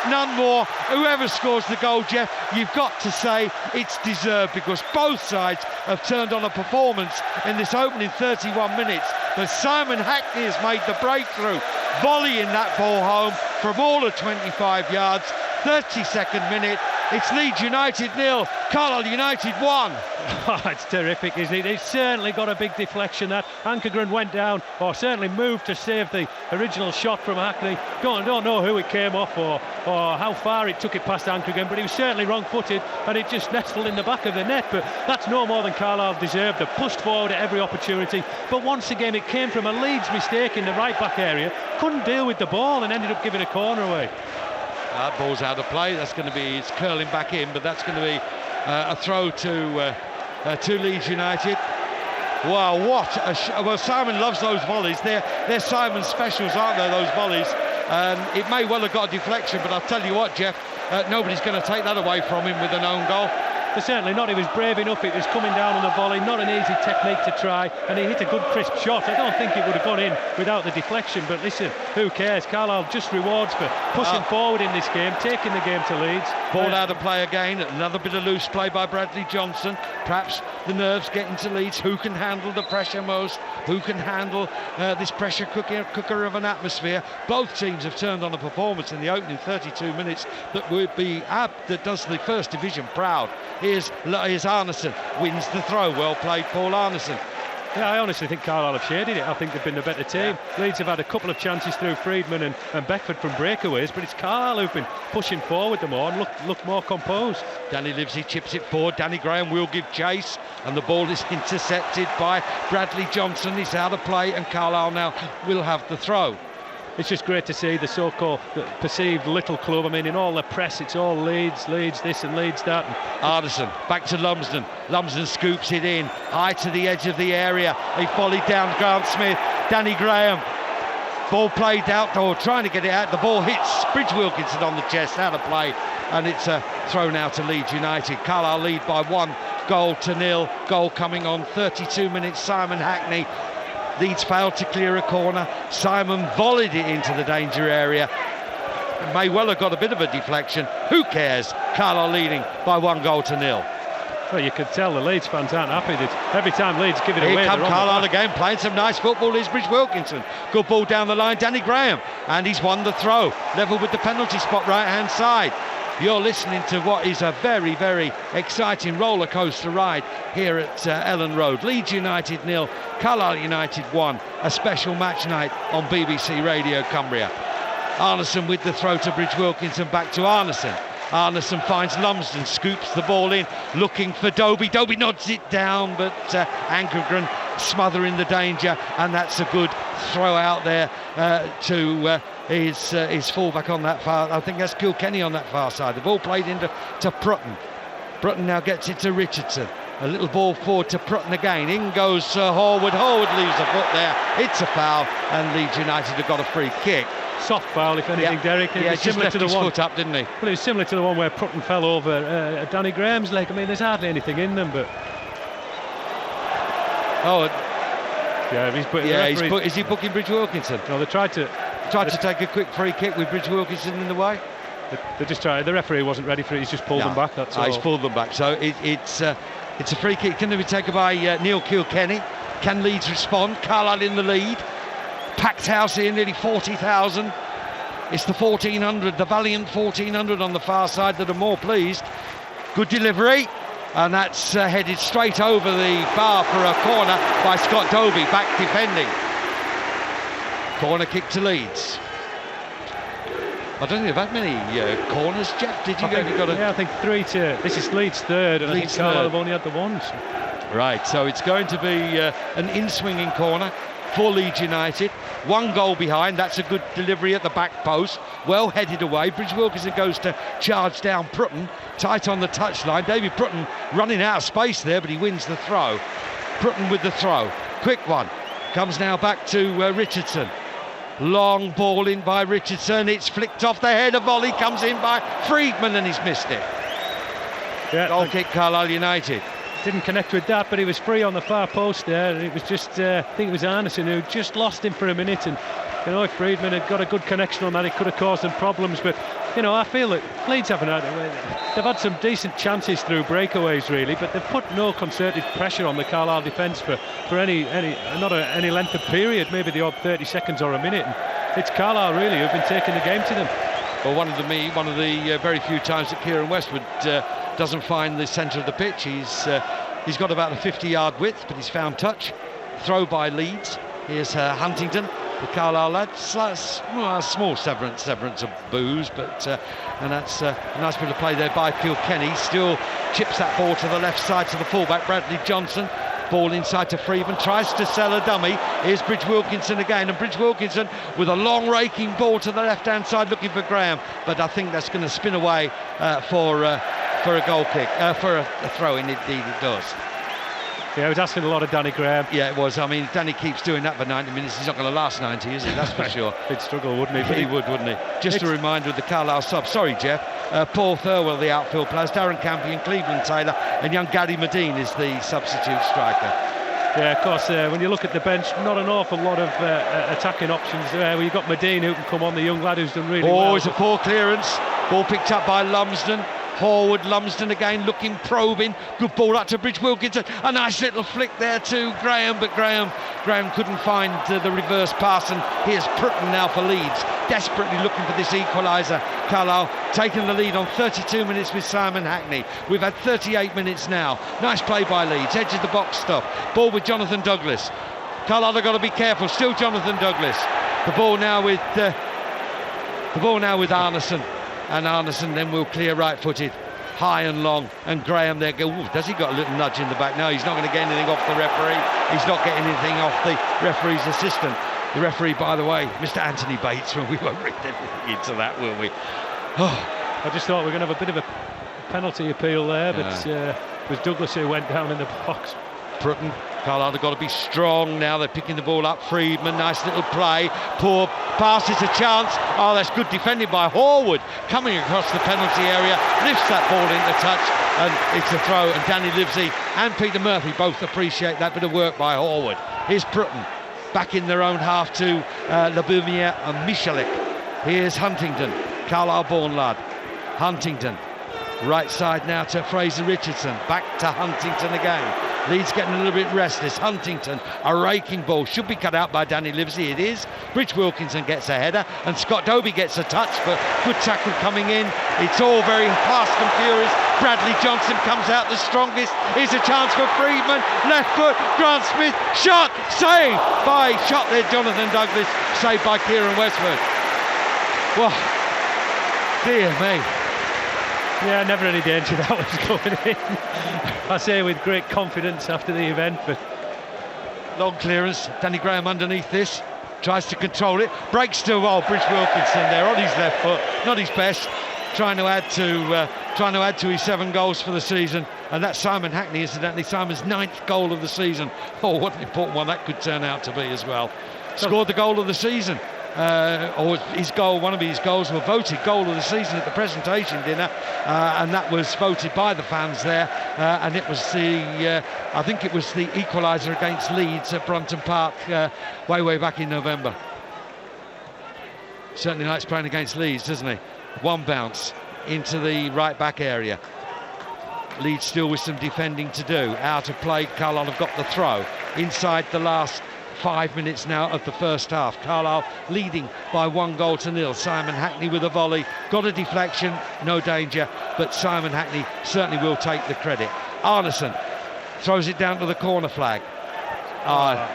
none more. Whoever scores the goal, Jeff, you've got to say it's deserved, because both sides have turned on a performance in this opening 31 minutes. But Simon Hackney has made the breakthrough, volleying that ball home from all of 25 yards. 32nd minute, it's Leeds United 0, Carlisle United 1. Oh, it's terrific, isn't it? It's certainly got a big deflection. That Ankergren went down, or certainly moved to save the original shot from Hackney. Don't know who it came off or how far it took it past Ankergren, but he was certainly wrong-footed, and it just nestled in the back of the net. But that's no more than Carlisle deserved. They pushed forward at every opportunity, but once again it came from a Leeds mistake in the right-back area. Couldn't deal with the ball and ended up giving a corner away. That ball's out of play. It's curling back in, but that's going to be a throw to Leeds United. Wow, well, Simon loves those volleys. They're Simon's specials, aren't they, those volleys? It may well have got a deflection, but I'll tell you what, Jeff, nobody's going to take that away from him with an own goal. But certainly not. He was brave enough. It was coming down on the volley, not an easy technique to try, and he hit a good crisp shot. I don't think it would have gone in without the deflection, but listen, who cares? Carlisle just rewards for pushing forward in this game, taking the game to Leeds. Ball out of play again, another bit of loose play by Bradley Johnson. Perhaps the nerves getting to Leeds. Who can handle the pressure most? Who can handle this pressure cooker of an atmosphere? Both teams have turned on a performance in the opening 32 minutes that does the First Division proud. Here's Arneson, wins the throw. Well played, Paul Arneson. Yeah, I honestly think Carlisle have shaded it. I think they've been the better team. Yeah. Leeds have had a couple of chances through Freedman and Beckford from breakaways, but it's Carlisle who've been pushing forward the more and look more composed. Danny Livesey chips it forward. Danny Graham will give chase, and the ball is intercepted by Bradley Johnson. It's out of play, and Carlisle now will have the throw. It's just great to see the so-called perceived little club. I mean, in all the press, it's all Leeds this and Leeds that. Arneson, back to Lumsden. Lumsden scoops it in, high to the edge of the area. He volleyed down Grant Smith. Danny Graham. Ball played out, or trying to get it out. The ball hits Bridge Wilkinson on the chest, out of play. And it's a throw now to Leeds United. Carlisle lead by 1-0. Goal coming on 32 minutes. Simon Hackney. Leeds failed to clear a corner. Simon volleyed it into the danger area. May well have got a bit of a deflection. Who cares? Carlisle leading by 1-0. Well, you could tell the Leeds fans aren't happy that every time Leeds give it away. Here come Carlisle again, playing some nice football. Is Bridge Wilkinson. Good ball down the line, Danny Graham. And he's won the throw. Level with the penalty spot, right-hand side. You're listening to what is a very, very exciting roller coaster ride here at Ellen Road. Leeds United 0, Carlisle United 1. A special match night on BBC Radio Cumbria. Arneson with the throw to Bridge Wilkinson, back to Arneson. Arneson finds Lumsden, scoops the ball in, looking for Dobie. Dobie nods it down, but Ankergren smothering the danger, and that's a good throw out there to his fullback on that far. I think that's Kilkenny on that far side. The ball played into Prutton. Prutton now gets it to Richardson. A little ball forward to Prutton again. In goes Horwood. Horwood leaves a foot there. It's a foul, and Leeds United have got a free kick. Soft foul, if anything, Derek. Yeah, just left his foot up, didn't he? Well, it was similar to the one where Prutton fell over Danny Graham's leg. I mean, there's hardly anything in them, but... Is he booking Bridge Wilkinson? No, they tried to take a quick free kick with Bridge Wilkinson in the way. They just tried. The referee wasn't ready for it. He's just pulled them back. That's all. He's pulled them back. So it's a free kick. Can be taken by Neil Kilkenny. Can Leeds respond? Carlisle in the lead. Packed house here, nearly 40,000. It's the 1,400, the valiant 1,400 on the far side that are more pleased. Good delivery, and that's headed straight over the bar for a corner by Scott Dobie, back defending. Corner kick to Leeds. I don't think they've had many corners, Jeff. Did you go? I think 3 to. This is Leeds third, and Leeds I think Carlisle have only had the ones. Right, so it's going to be an in-swinging corner for Leeds United. 1 goal behind. That's a good delivery at the back post. Well headed away. Bridge Wilkinson goes to charge down Prutton. Tight on the touchline. David Prutton running out of space there, but he wins the throw. Prutton with the throw. Quick one. Comes now back to Richardson. Long ball in by Richardson. It's flicked off the head. A volley comes in by Friedman, and he's missed it. Goal kick, Carlisle United. Didn't connect with that, but he was free on the far post there, and it was just I think it was Arneson who just lost him for a minute, and if Friedman had got a good connection on that, it could have caused them problems. But I feel that Leeds they've had some decent chances through breakaways really, but they've put no concerted pressure on the Carlisle defence for any length of period, maybe the odd 30 seconds or a minute, and it's Carlisle really who've been taking the game to them. Well, one of the very few times that Kieran Westwood doesn't find the centre of the pitch. He's got about a 50-yard width, but he's found touch. Throw by Leeds. Here's Huntington, the Carlisle lad. Small severance of booze, but and that's a nice bit of play there by Kilkenny. Still chips that ball to the left side to the fullback, Bradley Johnson. Ball inside to Freeman, tries to sell a dummy. Here's Bridge Wilkinson again, and Bridge Wilkinson with a long raking ball to the left-hand side looking for Graham, but I think that's going to spin away for a goal kick, for a throw-in. Indeed it does. Yeah, I was asking a lot of Danny Graham. Yeah, it was. I mean, Danny keeps doing that for 90 minutes. He's not going to last 90, is he? That's for sure. He'd struggle, wouldn't he? He would, wouldn't he? Just a reminder of the Carlisle sub. Sorry, Jeff. Paul Thirlwell, the outfield players. Darren Campion, Cleveland Taylor, and young Gary Medine is the substitute striker. Yeah, of course, when you look at the bench, not an awful lot of attacking options there. Well, you've got Medine who can come on, the young lad who's done really well. Oh, it's a poor clearance. Ball picked up by Lumsden. Horwood, Lumsden again looking, probing. Good ball up to Bridge Wilkinson. A nice little flick there to Graham, but Graham couldn't find the reverse pass, and here's Prutton now for Leeds, desperately looking for this equaliser. Carlisle taking the lead on 32 minutes with Simon Hackney. We've had 38 minutes now. Nice play by Leeds, edge of the box stuff. Ball with Jonathan Douglas. Carlisle have got to be careful. Still Jonathan Douglas. The ball now with Arneson. And Arneson then will clear right-footed, high and long, and Graham there does he got a little nudge in the back? No, he's not going to get anything off the referee. He's not getting anything off the referee's assistant. The referee, by the way, Mr. Anthony Bates, we won't read anything into that, will we? I just thought we were going to have a bit of a penalty appeal there, but it was Douglas who went down in the box. Prutton, Carlisle have got to be strong now. They're picking the ball up. Friedman, nice little play. Poor pass, it's a chance. Oh, that's good defended by Horwood. Coming across the penalty area, lifts that ball into touch, and it's a throw. And Danny Livesey and Peter Murphy both appreciate that bit of work by Horwood. Here's Prutton, back in their own half to Labumier and Michalik. Here's Huntington, Carlisle-born lad. Huntington, right side now to Fraser Richardson. Back to Huntington again. Leeds getting a little bit restless. Huntington, a raking ball, should be cut out by Danny Livesey. It is. Rich Wilkinson gets a header, and Scott Dobie gets a touch, but good tackle coming in. It's all very fast and furious. Bradley Johnson comes out the strongest. Here's a chance for Freedman. Left foot, Grant Smith, shot, saved by there, Jonathan Douglas, saved by Kieran Westwood. Well, dear me. Yeah, never any danger that was going in. I say with great confidence after the event, but long clearance. Danny Graham underneath this, tries to control it, breaks to Rich Wilkinson there on his left foot, not his best, trying to add to his 7 goals for the season, and that's Simon Hackney, incidentally, Simon's 9th goal of the season. Oh, what an important one that could turn out to be as well. Scored the goal of the season. One of his goals were voted goal of the season at the presentation dinner, and that was voted by the fans there, and it was I think it was the equaliser against Leeds at Brunton Park way back in November. Certainly likes playing against Leeds, doesn't he? One bounce into the right back area. Leeds still with some defending to do. Out of play, Carlisle have got the throw inside the last 5 minutes now of the first half. Carlisle leading by 1-0. Simon Hackney with a volley, got a deflection, no danger, but Simon Hackney certainly will take the credit. Arneson throws it down to the corner flag.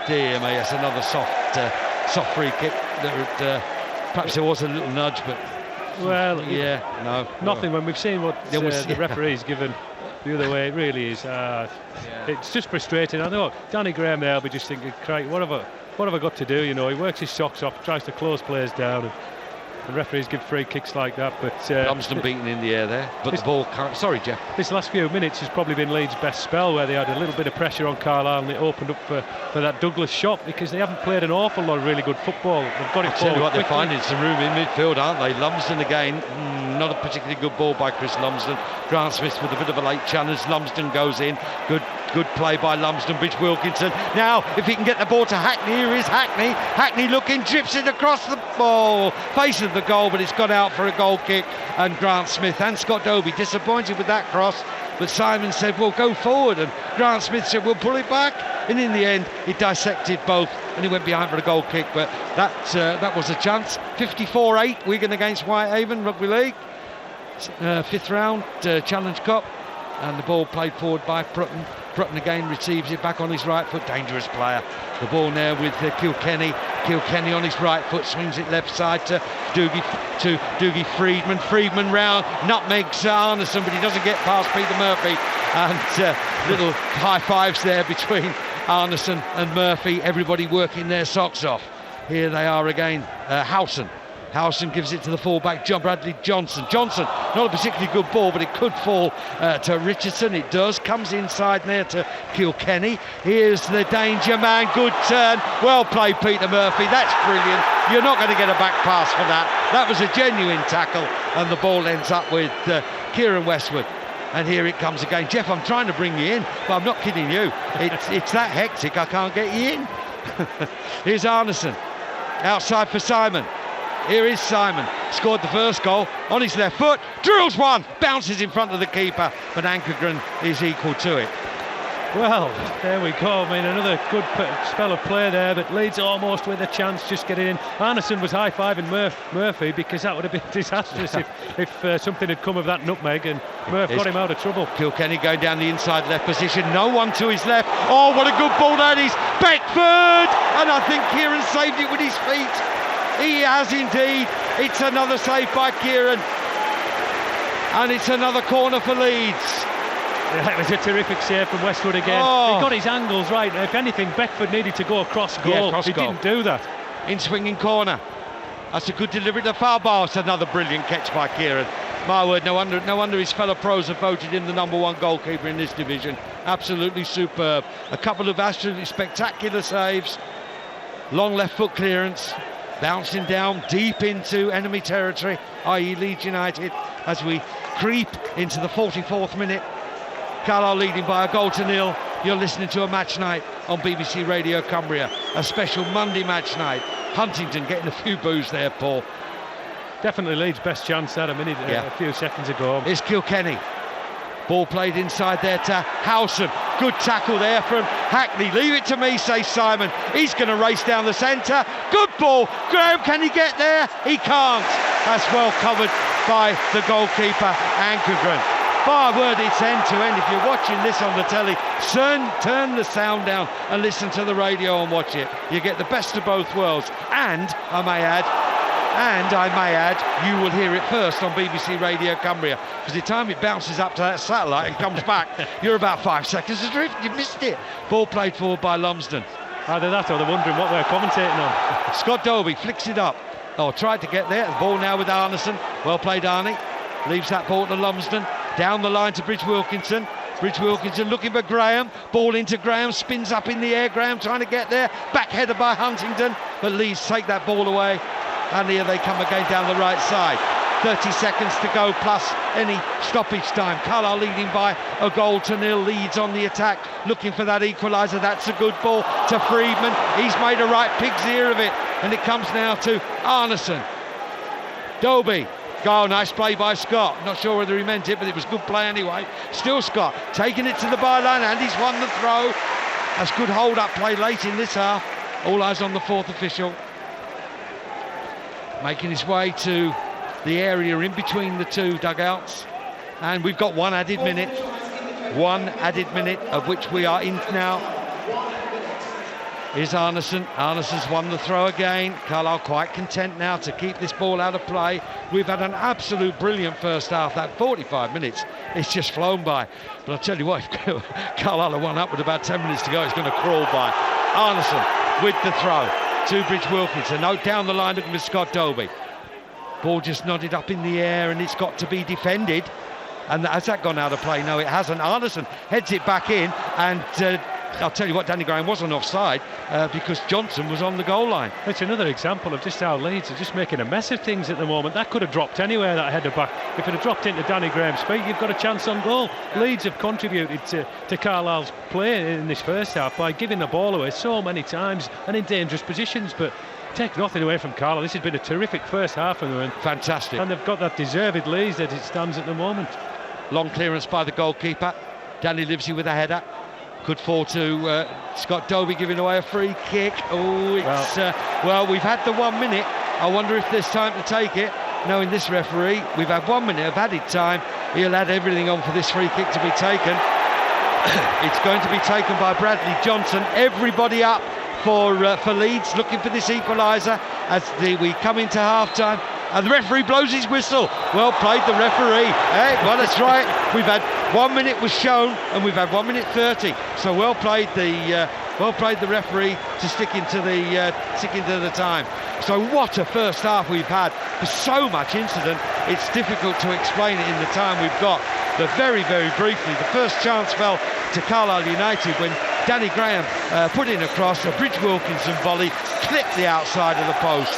Dear me, that's another soft free kick. Perhaps there was a little nudge, but nothing. When we've seen what the referee's given the other way, it really is. It's just frustrating. I know Danny Graham there will be just thinking, "Crikey, what have I got to do?" You know, he works his socks off, tries to close players down, and the referees give free kicks like that. But Lumsden beaten in the air there, but the ball can't. Sorry, Jeff. This last few minutes has probably been Leeds' best spell, where they had a little bit of pressure on Carlisle and it opened up for that Douglas shot, because they haven't played an awful lot of really good football. They've got it forward. They're finding some room in midfield, aren't they? Lumsden again. Not a particularly good ball by Chris Lumsden. Grant Smith with a bit of a late challenge. Lumsden goes in. Good play by Lumsden. Rich Wilkinson. Now, if he can get the ball to Hackney, here is Hackney. Hackney looking, drips it across the ball. Face of the goal, but it's gone out for a goal kick. And Grant Smith and Scott Dobie disappointed with that cross. But Simon said, "Well, go forward." And Grant Smith said, "We'll pull it back." And in the end, he dissected both and he went behind for a goal kick. But that was a chance. 54-8, Wigan against Whitehaven, Rugby League. 5th round, Challenge Cup. And the ball played forward by Prutton. Prutton again receives it back on his right foot. Dangerous player. The ball now with Kilkenny. Kilkenny on his right foot swings it left side to Dougie Freedman. Freedman round, nutmegs Arneson, but he doesn't get past Peter Murphy. And little high fives there between Arneson and Murphy. Everybody working their socks off. Here they are again. Howson gives it to the fullback, John Bradley Johnson. Johnson, not a particularly good ball, but it could fall to Richardson. It does. Comes inside there to Kilkenny. Here's the danger man. Good turn. Well played, Peter Murphy. That's brilliant. You're not going to get a back pass for that. That was a genuine tackle, and the ball ends up with Kieran Westwood. And here it comes again. Jeff, I'm trying to bring you in, but I'm not kidding you. It's that hectic, I can't get you in. Here's Arneson. Outside for Simon. Here is Simon, scored the first goal on his left foot, drills one, bounces in front of the keeper, but Ankergren is equal to it. Well, there we go. I mean, another good spell of play there, but Leeds almost with a chance, just getting in. Arneson was high-fiving Murphy, because that would have been disastrous if something had come of that nutmeg, and Murphy got him out of trouble. Kilkenny going down the inside left position, no one to his left. Oh, what a good ball that is. Beckford! And I think Kieran saved it with his feet. He has indeed. It's another save by Kieran. And it's another corner for Leeds. Yeah, it was a terrific save from Westwood again. He got his angles right. If anything, Beckford needed to go across goal. He didn't do that. In swinging corner. That's a good delivery to foul bar. It's another brilliant catch by Kieran. My word, no wonder his fellow pros have voted him the #1 goalkeeper in this division. Absolutely superb. A couple of absolutely spectacular saves. Long left foot clearance. Bouncing down deep into enemy territory, i.e. Leeds United, as we creep into the 44th minute. Carlisle leading by 1-0. You're listening to a match night on BBC Radio Cumbria, a special Monday match night. Huntington getting a few boos there, Paul. Definitely Leeds' best chance at a few seconds ago. It's Kilkenny. Ball played inside there to Howson. Good tackle there from Hackney. Leave it to me, says Simon. He's going to race down the centre. Good ball. Graham, can he get there? He can't. That's well covered by the goalkeeper, Ankergren. Bar word, it's end to end. If you're watching this on the telly, turn the sound down and listen to the radio and watch it. You get the best of both worlds. And I may add, you will hear it first on BBC Radio Cumbria, because the time it bounces up to that satellite and comes back, you're about 5 seconds adrift. You've missed it. Ball played forward by Lumsden. Either that or they're wondering what they're commentating on. Scott Dobie flicks it up. Tried to get there. The ball now with Arneson. Well played, Arnie. Leaves that ball to Lumsden. Down the line to Bridge Wilkinson. Bridge Wilkinson looking for Graham. Ball into Graham. Spins up in the air. Graham trying to get there. Backheaded by Huntington. But Leeds take that ball away. And here they come again down the right side. 30 seconds to go plus any stoppage time. Carlisle leading by a goal to nil. Leeds on the attack, looking for that equaliser. That's a good ball to Friedman. He's made a right pig's ear of it. And it comes now to Arneson. Dobie. Oh, nice play by Scott. Not sure whether he meant it, but it was good play anyway. Still Scott taking it to the byline, and he's won the throw. That's good hold-up play late in this half. All eyes on the fourth official. Making his way to the area in between the two dugouts. And we've got one added minute, of which we are in now. Is Arneson. Arneson's won the throw again. Carlisle quite content now to keep this ball out of play. We've had an absolute brilliant first half. That 45 minutes, it's just flown by. But I'll tell you what, if Carlisle are one up with about 10 minutes to go, it's going to crawl by. Arneson with the throw to Bridge Wilkinson. No, down the line looking for Scott Dobie. Ball just nodded up in the air, and it's got to be defended. And has that gone out of play? No, it hasn't. Arneson heads it back in, and I'll tell you what, Danny Graham wasn't offside because Johnson was on the goal line. It's another example of just how Leeds are just making a mess of things at the moment. That could have dropped anywhere, that header back. If it had dropped into Danny Graham's feet, you've got a chance on goal. Leeds have contributed to Carlisle's play in this first half by giving the ball away so many times and in dangerous positions, but take nothing away from Carlisle. This has been a terrific first half for them. Fantastic. And they've got that deserved lead as it stands at the moment. Long clearance by the goalkeeper. Danny Livesey with a header. Good fall to Scott Dobie, giving away a free kick. Oh, it's well, we've had the 1 minute. I wonder if there's time to take it. Knowing this referee, we've had 1 minute of added time. He'll add everything on for this free kick to be taken. It's going to be taken by Bradley Johnson. Everybody up for Leeds, looking for this equaliser as we come into half-time. And the referee blows his whistle. Well played, the referee. Well, that's right. We've had 1 minute was shown, and we've had 1 minute 30. So well played the referee to stick into the time. So what a first half we've had. There's so much incident. It's difficult to explain it in the time we've got. But very, very briefly, the first chance fell to Carlisle United when Danny Graham put in a cross. A Bridge Wilkinson volley clipped the outside of the post.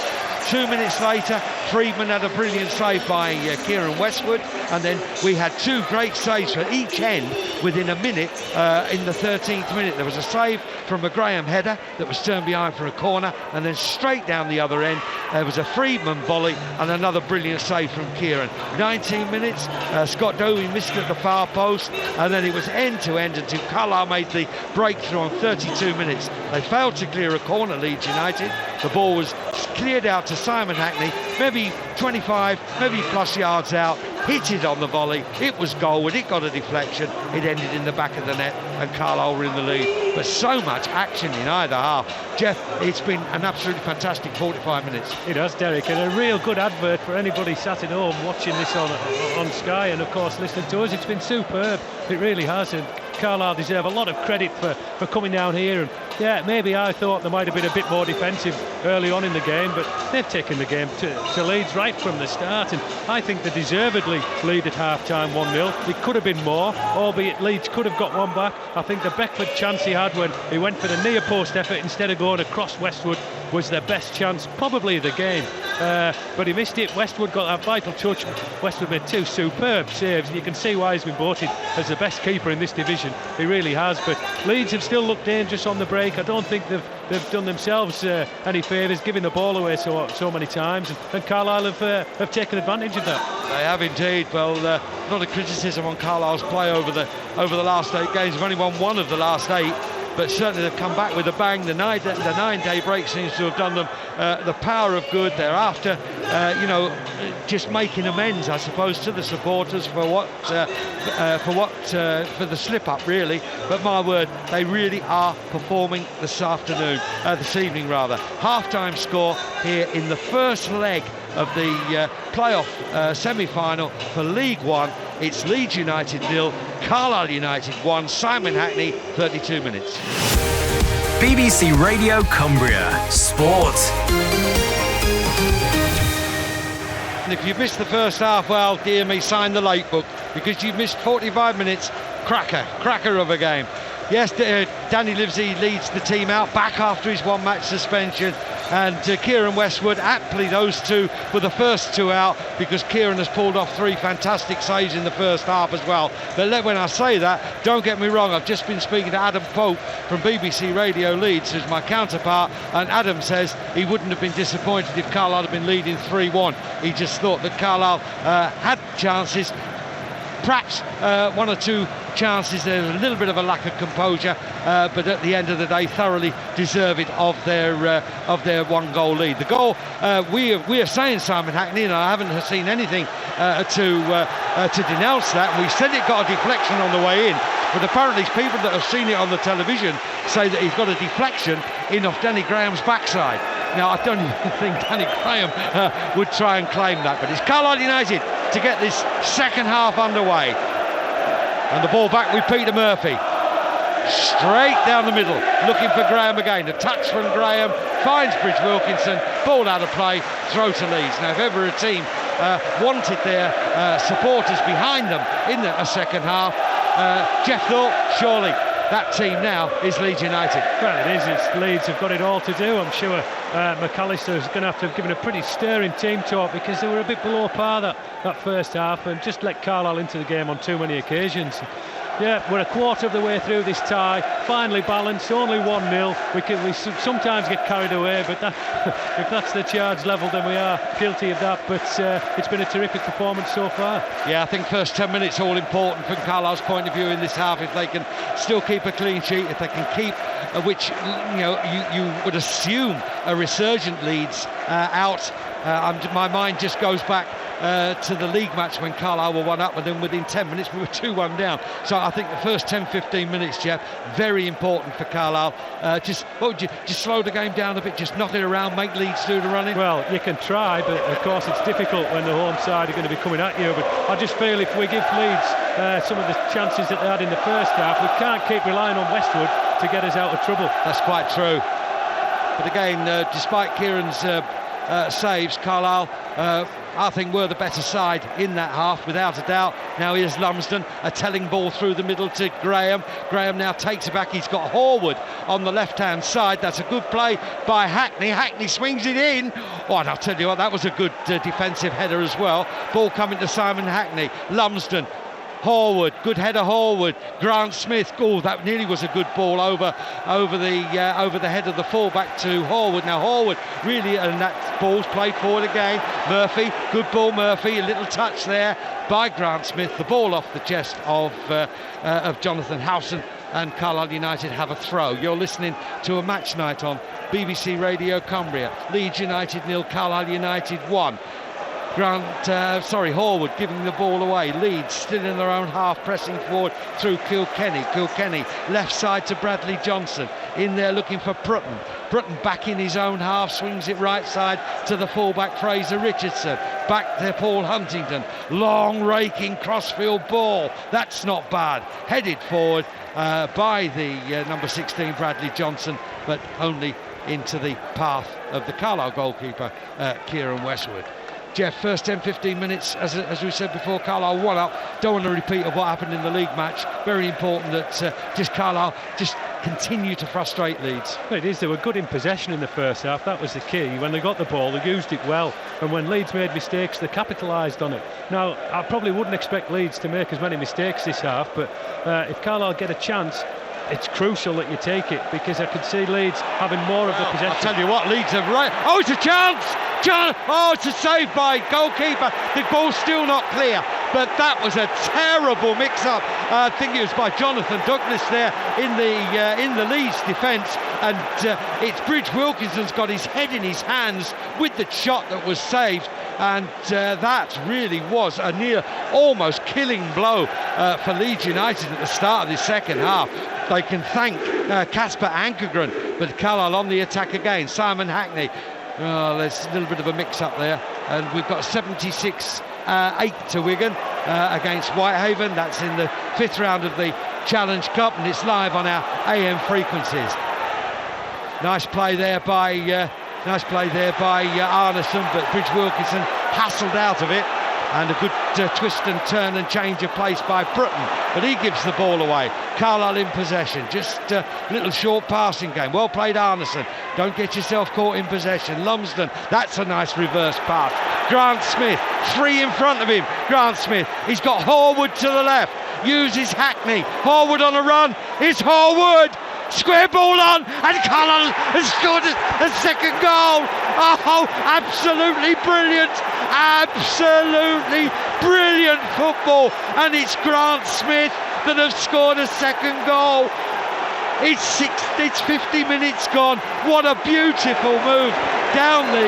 2 minutes later, Friedman had a brilliant save by Kieran Westwood, and then we had two great saves for each end within a minute. In the 13th minute, there was a save from a Graham header that was turned behind for a corner, and then straight down the other end, there was a Friedman volley and another brilliant save from Kieran. 19 minutes, Scott Dobie missed at the far post, and then it was end to end until Carlisle made the breakthrough on 32 minutes. They failed to clear a corner, Leeds United. The ball was cleared out to Simon Hackney, maybe 25, maybe plus yards out, hit it on the volley. It was goalward, it got a deflection, it ended in the back of the net, and Carlisle were in the lead. But so much action in either half. Jeff, it's been an absolutely fantastic 45 minutes. It has, Derek, and a real good advert for anybody sat at home watching this on Sky, and of course listening to us. It's been superb, it really has, and Carlisle deserve a lot of credit for coming down here. And yeah, maybe I thought they might have been a bit more defensive early on in the game, but they've taken the game to Leeds right from the start, and I think they deservedly lead at half-time 1-0. It could have been more, albeit Leeds could have got one back. I think the Beckford chance he had when he went for the near post effort instead of going across Westwood was their best chance probably of the game, but he missed it. Westwood got that vital touch. Westwood made two superb saves, and you can see why he's been voted as the best keeper in this division. He really has. But Leeds have still looked dangerous on the break. I don't think they've done themselves any favours giving the ball away so many times, and Carlisle have taken advantage of that. They have indeed. Well, not a criticism on Carlisle's play over the last 8 games. They've only won 1 of the last 8, but certainly they've come back with a bang. The 9-day break seems to have done them the power of good. They're after, just making amends, I suppose, to the supporters for the slip up, really. But my word, they really are performing this evening. Half-time score here in the first leg of the playoff semi-final for League One. It's Leeds United 0, Carlisle United 1. Simon Hackney, 32 minutes. BBC Radio Cumbria Sport. And if you've missed the first half, well, dear me, sign the late book, because you've missed 45 minutes. Cracker of a game. Yes, Danny Livesey leads the team out, back after his 1-match suspension. And Kieran Westwood, aptly those two were the first 2 out, because Kieran has pulled off 3 fantastic saves in the first half as well. But when I say that, don't get me wrong, I've just been speaking to Adam Pope from BBC Radio Leeds, who's my counterpart, and Adam says he wouldn't have been disappointed if Carlisle had been leading 3-1. He just thought that Carlisle had chances, perhaps 1 or 2 chances. There's a little bit of a lack of composure, but at the end of the day, thoroughly deserving of their 1-goal lead. The goal, we are saying, Simon Hackney, and I haven't seen anything to denounce that. We said it got a deflection on the way in, but apparently people that have seen it on the television say that he's got a deflection in off Danny Graham's backside. Now, I don't even think Danny Graham would try and claim that, but it's Carlisle United to get this second half underway. And the ball back with Peter Murphy. Straight down the middle, looking for Graham again. A touch from Graham, finds Bridge Wilkinson, ball out of play, throw to Leeds. Now, if ever a team wanted their supporters behind them in a second half, Jeff thought, surely that team now is Leeds United. Well, it is. It's Leeds have got it all to do. I'm sure McAllister is going to have given a pretty stirring team talk, because they were a bit below par that first half and just let Carlisle into the game on too many occasions. Yeah, we're a quarter of the way through this tie, finally balanced, only 1-0. We sometimes get carried away, but if that's the charge level, then we are guilty of that. But it's been a terrific performance so far. Yeah, I think first 10 minutes all important from Carlisle's point of view in this half. If they can still keep a clean sheet, if they can keep, which you would assume a resurgent Leeds out. My mind just goes back to the league match when Carlisle were 1 up, and then within 10 minutes we were 2-1 down. So I think the first 10-15 minutes, Jeff, very important for Carlisle. Just slow the game down a bit, just knock it around, make Leeds do the running. Well, you can try, but of course it's difficult when the home side are going to be coming at you. But I just feel if we give Leeds some of the chances that they had in the first half, we can't keep relying on Westwood to get us out of trouble. That's quite true. But again, despite Kieran's saves, Carlisle, I think, were the better side in that half, without a doubt. Now here's Lumsden, a telling ball through the middle to Graham. Graham now takes it back. He's got Horwood on the left-hand side. That's a good play by Hackney. Hackney swings it in. Oh, and I'll tell you what, that was a good defensive header as well. Ball coming to Simon Hackney. Lumsden. Horwood, good header Horwood. Grant Smith, that nearly was a good ball over the head of the fullback to Horwood. Now Horwood really, and that ball's played forward again. Murphy, good ball Murphy, a little touch there by Grant Smith. The ball off the chest of Jonathan Howson, and Carlisle United have a throw. You're listening to a match night on BBC Radio Cumbria. Leeds United 0, Carlisle United 1. Horwood giving the ball away. Leeds still in their own half, pressing forward through Kilkenny. Kilkenny left side to Bradley Johnson. In there looking for Prutton. Prutton back in his own half, swings it right side to the fullback Fraser Richardson. Back to Paul Huntington. Long raking crossfield ball. That's not bad. Headed forward by the number 16 Bradley Johnson, but only into the path of the Carlisle goalkeeper Kieran Westwood. Jeff, first 10-15 minutes, as we said before, Carlisle 1 up. Don't want a repeat of what happened in the league match. Very important that Carlisle just continue to frustrate Leeds. Well, it is. They were good in possession in the first half. That was the key. When they got the ball, they used it well. And when Leeds made mistakes, they capitalised on it. Now, I probably wouldn't expect Leeds to make as many mistakes this half, but if Carlisle get a chance, it's crucial that you take it, because I could see Leeds having more of the possession. I'll tell you what, Leeds have right. Oh, it's a chance! It's a save by goalkeeper. The ball's still not clear, but that was a terrible mix-up. I think it was by Jonathan Douglas there in the Leeds defence, and it's Bridge Wilkinson's got his head in his hands with the shot that was saved, and that really was a near almost killing blow for Leeds United at the start of the second half. They can thank Casper Ankergren, but Carlisle on the attack again. Simon Hackney. There's a little bit of a mix-up there, and we've got 76-8 to Wigan against Whitehaven. That's in the 5th round of the Challenge Cup, and it's live on our AM frequencies. Nice play there by Arneson, but Bridge Wilkinson hassled out of it, and a good twist and turn and change of pace by Brutton, but he gives the ball away. Carlisle in possession, just a little short passing game. Well played, Arneson. Don't get yourself caught in possession. Lumsden, that's a nice reverse pass. Grant Smith, 3 in front of him. Grant Smith, he's got Horwood to the left, uses Hackney. Horwood on a run, it's Horwood! Square ball on, and Carlisle has scored a second goal. Oh, absolutely brilliant football, and it's Grant Smith that has scored a second goal. It's 50 minutes gone. What a beautiful move down the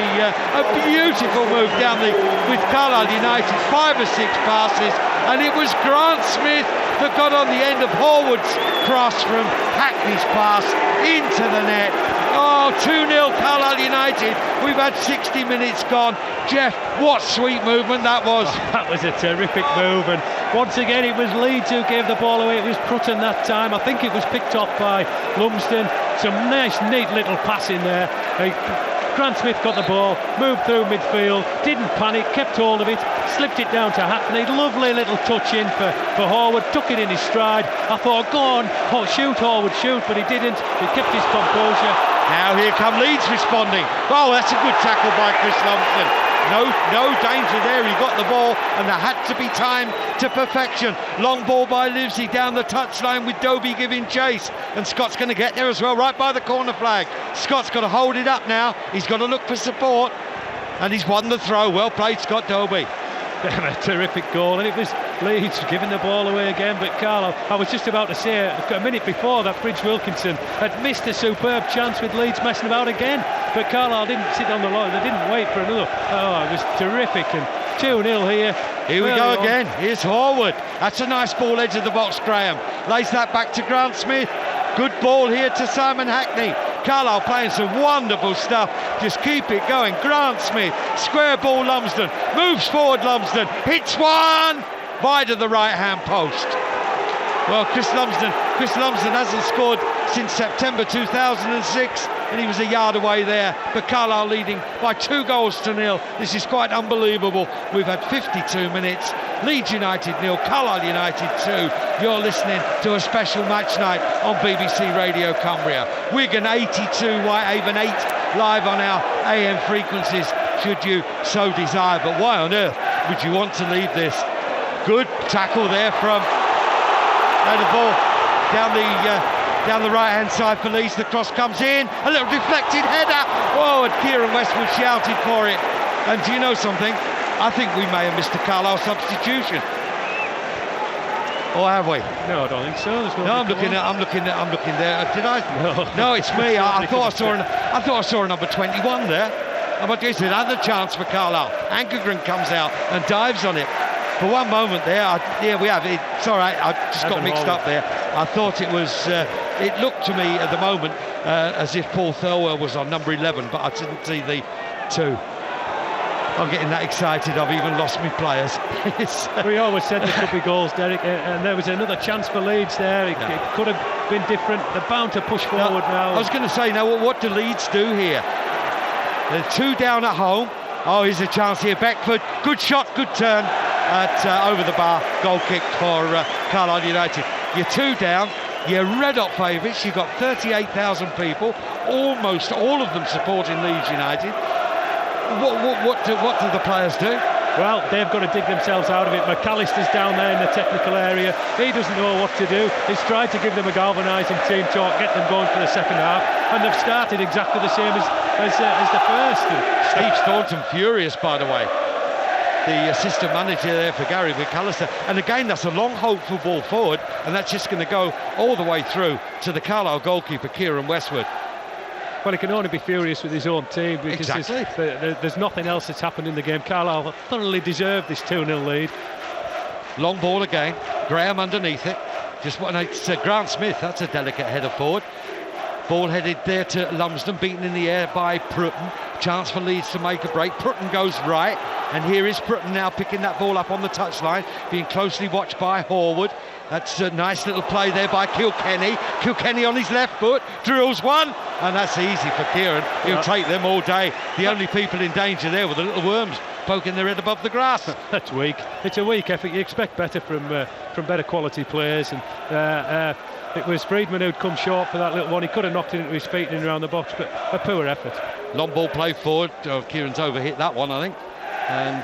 with Carlisle United. 5 or 6 passes, and it was Grant Smith that got on the end of Horwood's cross from Hackney's pass into the net. Oh, 2-0 Carlisle United. We've had 60 minutes gone. Jeff, what sweet movement that was. Oh, that was a terrific move, and once again it was Leeds who gave the ball away. It was Prutton that time. I think it was picked up by Lumsden. Some nice, neat little pass in there. Grant Smith got the ball, moved through midfield, didn't panic, kept hold of it, slipped it down to Hackney. Lovely little touch in for Horwood, took it in his stride. I thought, go on, shoot Horwood, shoot, but he didn't. He kept his composure. Now here come Leeds responding. Oh, that's a good tackle by Chris Lumsden. No danger there. He got the ball, and there had to be time to perfection. Long ball by Livesey down the touchline with Dobie giving chase, and Scott's going to get there as well, right by the corner flag. Scott's got to hold it up now. He's got to look for support, and he's won the throw. Well played, Scott Dobie. A terrific goal, and it was Leeds giving the ball away again, but Carlisle, I was just about to say a minute before that Bridge Wilkinson had missed a superb chance with Leeds messing about again, but Carlisle didn't sit on the line, they didn't wait for another. Oh, it was terrific, and 2-0 here. Here we go again. Here's Horwood. That's a nice ball, edge of the box. Graham lays that back to Grant Smith. Good ball here to Simon Hackney. Carlisle playing some wonderful stuff. Just keep it going. Grant Smith, square ball Lumsden, moves forward Lumsden, hits one wide of the right hand post. Well, Chris Lumsden hasn't scored since September 2006, and he was a yard away there, but Carlisle leading by 2-0. This is quite unbelievable. We've had 52 minutes. Leeds United 0, Carlisle United 2. You're listening to a special match night on BBC Radio Cumbria. Wigan 82, Whitehaven 8, live on our AM frequencies, should you so desire. But why on earth would you want to leave this? Good tackle there from the ball down the right hand side for Leeds. The cross comes in, a little deflected header. Oh, and Kieran Westwood shouted for it. And do you know something? I think we may have missed a Carlisle substitution. Or have we? No, I don't think so. I'm looking there. Did I? No, it's me. I thought I saw a number 21 there. But there's another chance for Carlisle. Ankergren comes out and dives on it. For one moment there, we have it. It's all right. I just got mixed up there. I thought it was. It looked to me at the moment as if Paul Thirlwell was on number 11, but I didn't see the 2. I'm getting that excited. I've even lost my players. We always said there could be goals, Derek, and there was another chance for Leeds there. It could have been different. They're bound to push forward now. I was going to say, now what do Leeds do here? They're 2 down at home. Oh, here's a chance here. Beckford, good shot, good turn at over the bar. Goal kick for Carlisle United. You're 2 down. You're red hot favourites. You've got 38,000 people, almost all of them supporting Leeds United. What do the players do? Well, they've got to dig themselves out of it. McAllister's down there in the technical area. He doesn't know what to do. He's tried to give them a galvanising team talk, get them going for the second half, and they've started exactly the same as the first. Steve Thornton furious, by the way, the assistant manager there for Gary McAllister. And again, that's a long, hopeful ball forward, and that's just going to go all the way through to the Carlisle goalkeeper, Kieran Westwood. Well, he can only be furious with his own team because there's nothing else that's happened in the game. Carlisle thoroughly deserved this 2-0 lead. Long ball again, Graham underneath it. It's Grant Smith, that's a delicate header forward. Ball headed there to Lumsden, beaten in the air by Prutton. Chance for Leeds to make a break. Prutton goes right, and here is Prutton now picking that ball up on the touchline, being closely watched by Horwood. That's a nice little play there by Kilkenny. Kilkenny on his left foot, drills one, and that's easy for Kieran. He'll take them all day. The only people in danger there were the little worms poking their head above the grass. That's weak. It's a weak effort. You expect better from better quality players, and it was Friedman who'd come short for that little one. He could have knocked it into his feet and in around the box, but a poor effort. Long ball play forward. Kieran's overhit that one, I think. And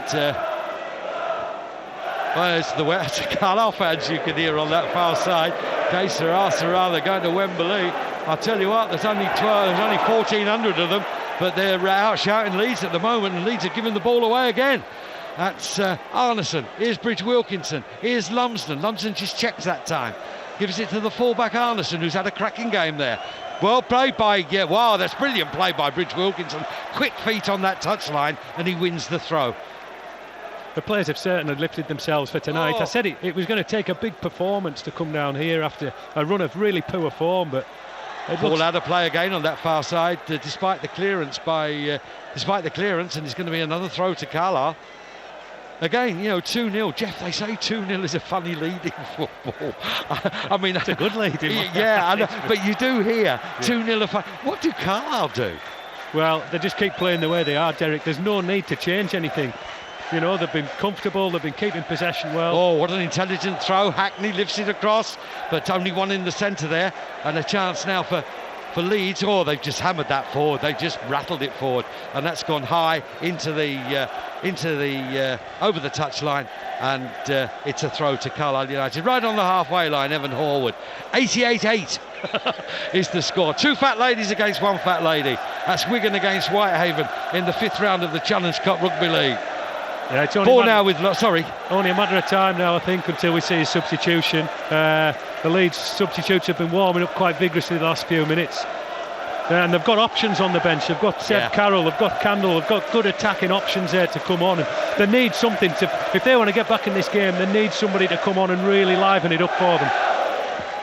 well, it's the Carlisle fans you can hear on that far side. Que sera, they're going to Wembley. I'll tell you what, there's only 1,400 of them, but they're out shouting Leeds at the moment, and Leeds are giving the ball away again. That's Arneson. Here's Bridge Wilkinson. Here's Lumsden. Lumsden just checks that time. Gives it to the fullback Arneson, who's had a cracking game there. Well played by, wow, that's brilliant play by Bridge Wilkinson. Quick feet on that touchline, and he wins the throw. The players have certainly lifted themselves for tonight. I said it was going to take a big performance to come down here after a run of really poor form, but ball out of play again on that far side, despite the clearance, and it's going to be another throw to Carlisle. Again, 2-0. Jeff, they say 2-0 is a funny lead in football. I mean, it's a good lead. But you do hear 2-0. What do Carlisle do? Well, they just keep playing the way they are, Derek. There's no need to change anything. They've been comfortable, they've been keeping possession well. Oh, what an intelligent throw. Hackney lifts it across, but only one in the centre there, and a chance now for Leeds. Oh, they've just hammered that forward. They've just rattled it forward, and that's gone high into the over the touchline, and it's a throw to Carlisle United. Right on the halfway line, Evan Horwood. 88-8 is the score. Two fat ladies against one fat lady. That's Wigan against Whitehaven in the 5th round of the Challenge Cup Rugby League. Yeah, it's only a matter of time now, I think, until we see a substitution. The Leeds substitutes have been warming up quite vigorously the last few minutes, and they've got options on the bench. They've got Seb Carroll, they've got Candle, they've got good attacking options there to come on, and they need something if they want to get back in this game, they need somebody to come on and really liven it up for them.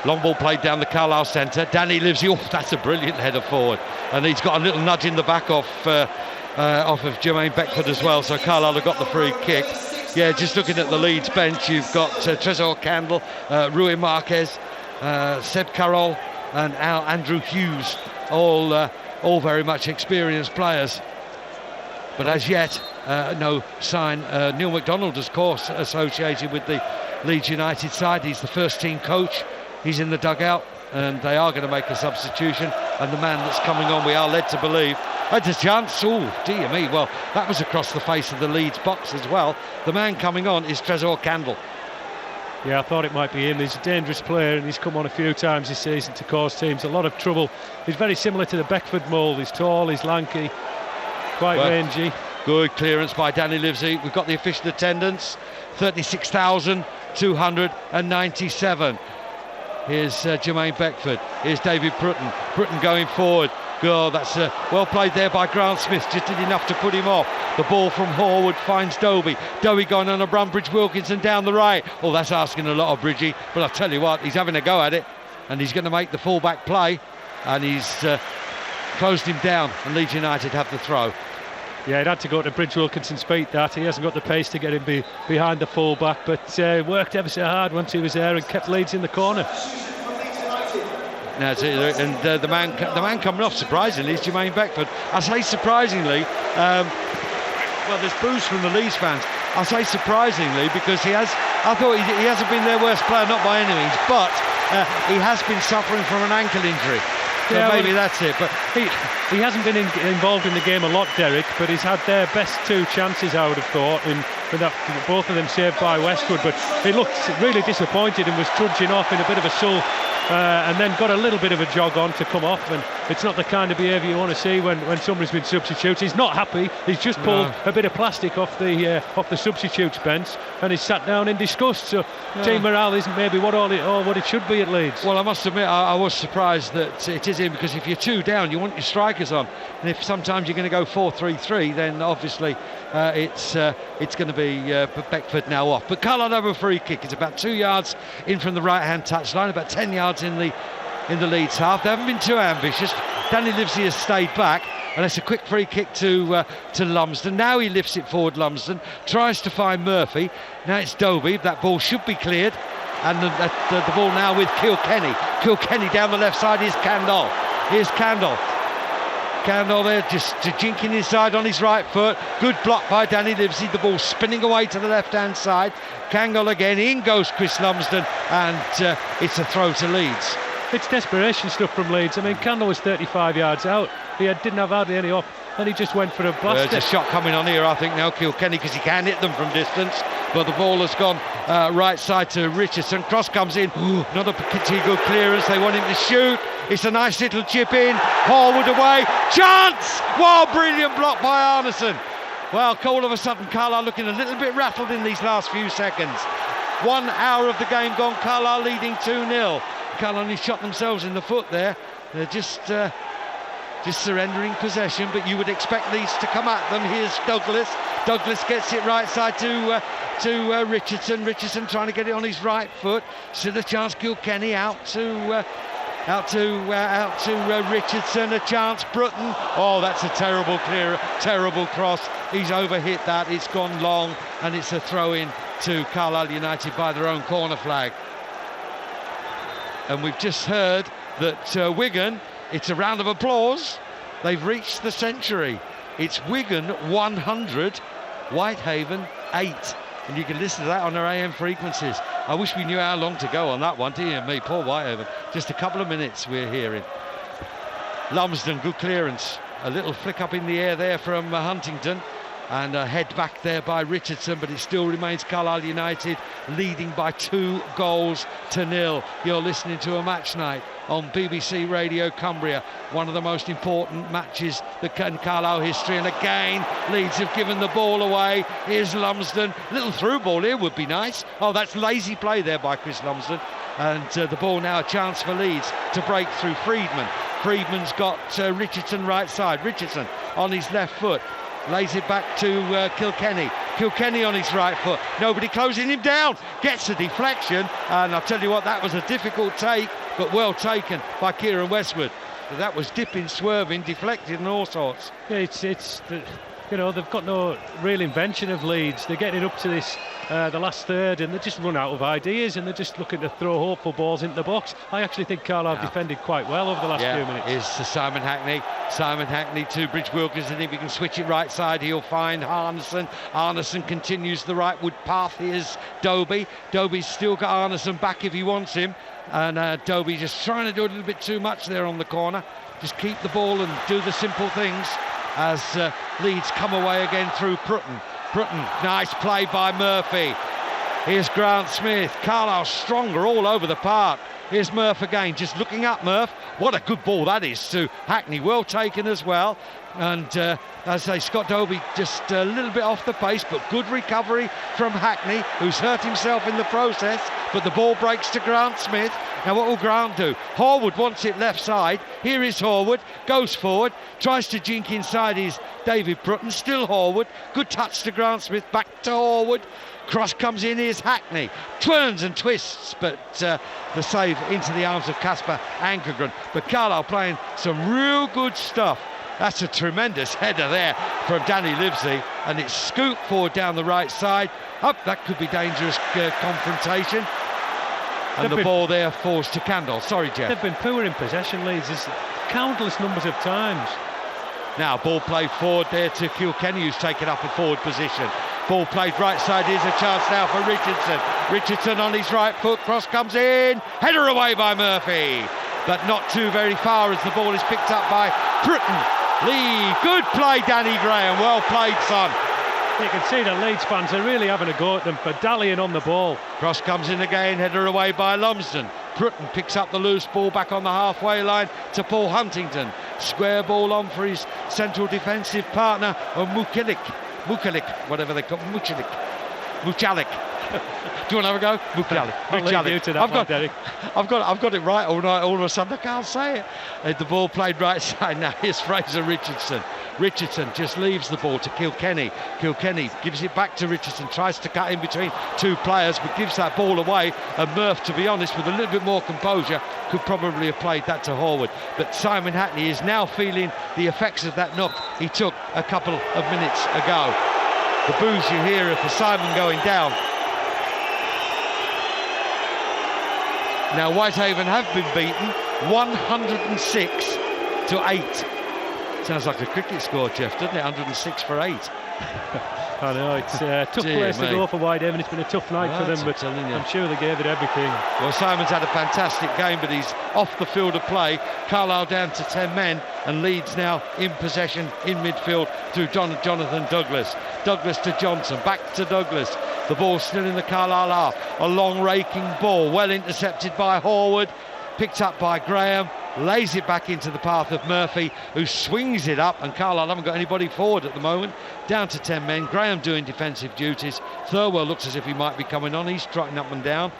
Long ball played down the Carlisle centre. Danny Livesey, that's a brilliant header forward, and he's got a little nudge in the back off of Jermaine Beckford as well, so Carlisle have got the free kick. Yeah, just looking at the Leeds bench, you've got Trezor Candle, Rui Marquez, Seb Carroll and Andrew Hughes, all very much experienced players, but as yet no sign. Neil MacDonald, of course, associated with the Leeds United side. He's the first team coach. He's in the dugout, and they are going to make a substitution, and the man that's coming on, we are led to believe, had a chance. Oh, dear me. Well, that was across the face of the Leeds box as well. The man coming on is Trezor Candle. Yeah, I thought it might be him. He's a dangerous player, and he's come on a few times this season to cause teams a lot of trouble. He's very similar to the Beckford mould. He's tall, he's lanky, quite rangy. Good clearance by Danny Livesey. We've got the official attendance, 36,297. Here's Jermaine Beckford. Here's David Prutton. Prutton going forward. Oh, that's well played there by Grant Smith. Just did enough to put him off. The ball from Horwood finds Dobie. Dobie going on a run. Bridge Wilkinson down the right. Oh, that's asking a lot of Bridgie. But I'll tell you what, he's having a go at it. And he's going to make the fullback play. And he's closed him down. And Leeds United have the throw. Yeah, it had to go to Bridge Wilkinson's feet, that. He hasn't got the pace to get him behind the fullback. But worked ever so hard once he was there and kept Leeds in the corner. And the man coming off, surprisingly, is Jermaine Beckford. I say surprisingly, well, there's boos from the Leeds fans. I say surprisingly because I thought he hasn't been their worst player, not by any means, but he has been suffering from an ankle injury. So maybe that's it. But he hasn't been involved in the game a lot, Derek, but he's had their best two chances, I would have thought, and with that, both of them saved by Westwood, but he looked really disappointed and was trudging off in a bit of a sulk. And then got a little bit of a jog on to come off, and it's not the kind of behaviour you want to see when somebody's been substituted. He's not happy. He's just pulled a bit of plastic off the substitutes bench, and he's sat down in disgust. So team morale isn't maybe what it should be at Leeds. Well, I must admit, I was surprised that it is him, because if you're 2 down, you want your strikers on, and if sometimes you're going to go 4-3-3, then obviously it's going to be Beckford now off. But Carlisle have a free kick. It's about 2 yards in from the right-hand touchline, about 10 yards in the Leeds half. They haven't been too ambitious. Danny Livesey has stayed back, and it's a quick free kick to Lumsden. Now he lifts it forward. Lumsden tries to find Murphy. Now it's Dobie. That ball should be cleared, and the ball now with Kilkenny. Kilkenny down the left side. Here's Candle. Candle there, just jinking inside on his right foot. Good block by Danny Livesey. The ball spinning away to the left-hand side. Candle again. In goes Chris Lumsden, and it's a throw to Leeds. It's desperation stuff from Leeds. I mean, Candle was 35 yards out. He didn't have hardly any off, and he just went for a blaster. There's a shot coming on here, I think, now, Kilkenny, because he can hit them from distance. But the ball has gone right side to Richardson. Cross comes in. Ooh, not a particularly good clearance. They want him to shoot. It's a nice little chip in. Horwood away. Chance! Wow, brilliant block by Arneson. Well, all of a sudden, Carlisle looking a little bit rattled in these last few seconds. 1 hour of the game gone. Carlisle leading 2-0. Carlisle only shot themselves in the foot there. They're just surrendering possession, but you would expect Leeds to come at them. Here's Douglas. Douglas gets it right side to Richardson. Richardson trying to get it on his right foot. Still a chance. Kilkenny out to Richardson. A chance. Brutton. Oh, that's a terrible clear, terrible cross. He's overhit that. It's gone long, and it's a throw in to Carlisle United by their own corner flag. And we've just heard that Wigan, it's a round of applause. They've reached the century. It's Wigan 100, Whitehaven 8. And you can listen to that on their AM frequencies. I wish we knew how long to go on that one, dear me, poor Whitehaven. Just a couple of minutes we're hearing. Lumsden, good clearance. A little flick up in the air there from Huntington. And a head back there by Richardson, but it still remains Carlisle United leading by 2-0. You're listening to a match night on BBC Radio Cumbria, one of the most important matches in Carlisle history. And again, Leeds have given the ball away. Here's Lumsden. Little through ball here would be nice. Oh, that's lazy play there by Chris Lumsden. And the ball now a chance for Leeds to break through Friedman. Friedman's got Richardson right side. Richardson on his left foot. Lays it back to Kilkenny. Kilkenny on his right foot. Nobody closing him down. Gets a deflection. And I'll tell you what, that was a difficult take, but well taken by Kieran Westwood. That was dipping, swerving, deflected and all sorts. Yeah, they've got no real invention of Leeds. They're getting up to this, the last third, and they just run out of ideas, and they're just looking to throw hopeful balls into the box. I actually think Carlisle defended quite well over the last few minutes. Is to Simon Hackney. Simon Hackney to Bridge Wilkinson. If he can switch it right side, he'll find Arneson. Arneson continues the rightward path. Here's Dobie. Dobie's still got Arneson back if he wants him. And Dobie just trying to do a little bit too much there on the corner. Just keep the ball and do the simple things as Leeds come away again through Brutton. Brutton, nice play by Murphy. Here's Grant Smith. Carlisle stronger all over the park. Here's Murph again, just looking up Murph. What a good ball that is to Hackney, well taken as well. And as I say, Scott Dobie just a little bit off the pace, but good recovery from Hackney, who's hurt himself in the process. But the ball breaks to Grant Smith. Now what will Grant do? Horwood wants it left side. Here is Horwood, goes forward, tries to jink inside his David Brutton. Still Horwood, good touch to Grant Smith, back to Horwood. Cross comes in, here's Hackney, turns and twists, but the save into the arms of Casper Ankergren. But Carlisle playing some real good stuff. That's a tremendous header there from Danny Livesey, and it's scooped forward down the right side. Up, that could be dangerous confrontation. And the ball there falls to Candle. Sorry, Jeff. They've been poor in possession, Leeds, countless numbers of times. Now ball played forward there to Kilkenny, who's taken up a forward position. Ball played right side, here's a chance now for Richardson. Richardson on his right foot, cross comes in, header away by Murphy. But not too very far as the ball is picked up by Brutton. Lee, good play Danny Graham, well played son. You can see the Leeds fans are really having a go at them for dallying on the ball. Cross comes in again, header away by Lumsden. Prutton picks up the loose ball back on the halfway line to Paul Huntington. Square ball on for his central defensive partner, or Muchalik, whatever they call Muchalik. Do you want to have a go? Muchalik. I'll leave you to that one, Derek. I've got it right all night. All of a sudden, I can't say it. The ball played right side. Now here's Fraser Richardson. Richardson just leaves the ball to Kilkenny. Kilkenny gives it back to Richardson, tries to cut in between two players, but gives that ball away. And Murph, to be honest, with a little bit more composure, could probably have played that to Horwood. But Simon Hackney is now feeling the effects of that knock he took a couple of minutes ago. The boos you hear are for Simon going down. Now Whitehaven have been beaten 106 to 8. Sounds like a cricket score, Jeff, doesn't it? 106 for 8. I know, it's a tough place to go for Whitehaven. It's been a tough night for them, but I'm sure they gave it everything. Well, Simon's had a fantastic game, but he's off the field of play. Carlisle down to 10 men, and Leeds now in possession in midfield through Jonathan Douglas. Douglas to Johnson, back to Douglas. The ball's still in the Carlisle half. A long raking ball, well intercepted by Horwood, picked up by Graham. Lays it back into the path of Murphy, who swings it up, and Carlisle haven't got anybody forward at the moment. Down to 10 men. Graham doing defensive duties. Thirlwell looks as if he might be coming on. He's trotting up and down.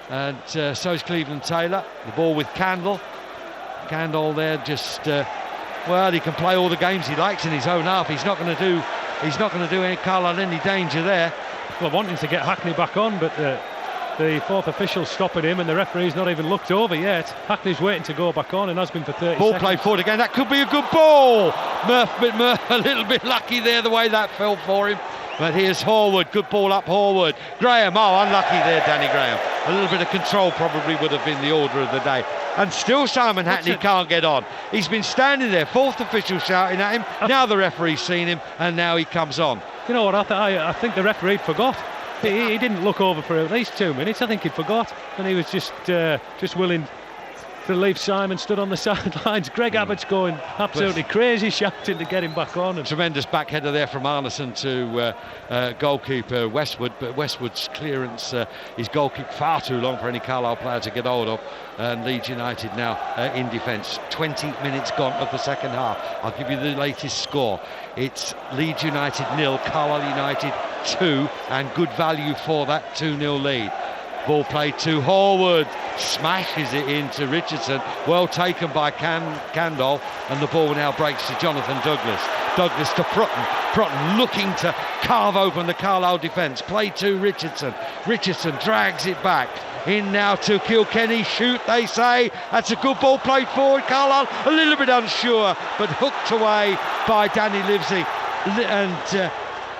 And so is Cleveland Taylor. The ball with Candle. Candle there just, well, he can play all the games he likes in his own half. He's not going to do any Carlisle any danger there. Well, wanting to get Hackney back on, but the fourth official stopping him, and the referee's not even looked over yet. Hackney's waiting to go back on and has been for 30 ball seconds. Played forward again. That could be a good ball. Murph a little bit lucky there, the way that fell for him. But here's Horwood. Good ball up Horwood. Graham, unlucky there, Danny Graham. A little bit of control probably would have been the order of the day. And still Simon Hackney can't get on. He's been standing there, fourth official shouting at him. Now the referee's seen him, and now he comes on. You know what, I think the referee forgot. He didn't look over for at least 2 minutes. I think he forgot, and he was just willing to leave Simon stood on the sidelines. Greg Abbott's going absolutely crazy, shouting to get him back on. And tremendous back header there from Arneson to goalkeeper Westwood, but Westwood's clearance is goal kick far too long for any Carlisle player to get hold of. And Leeds United now in defence. 20 minutes gone of the second half. I'll give you the latest score. It's Leeds United 0, Carlisle United 2, and good value for that 2-0 lead. Ball played to Horwood, smashes it into Richardson, well taken by Candle, and the ball now breaks to Jonathan Douglas. Douglas to Prutton looking to carve open the Carlisle defence, played to Richardson. Richardson drags it back, in now to Kilkenny, shoot they say. That's a good ball played forward. Carlisle a little bit unsure, but hooked away by Danny Livesey, and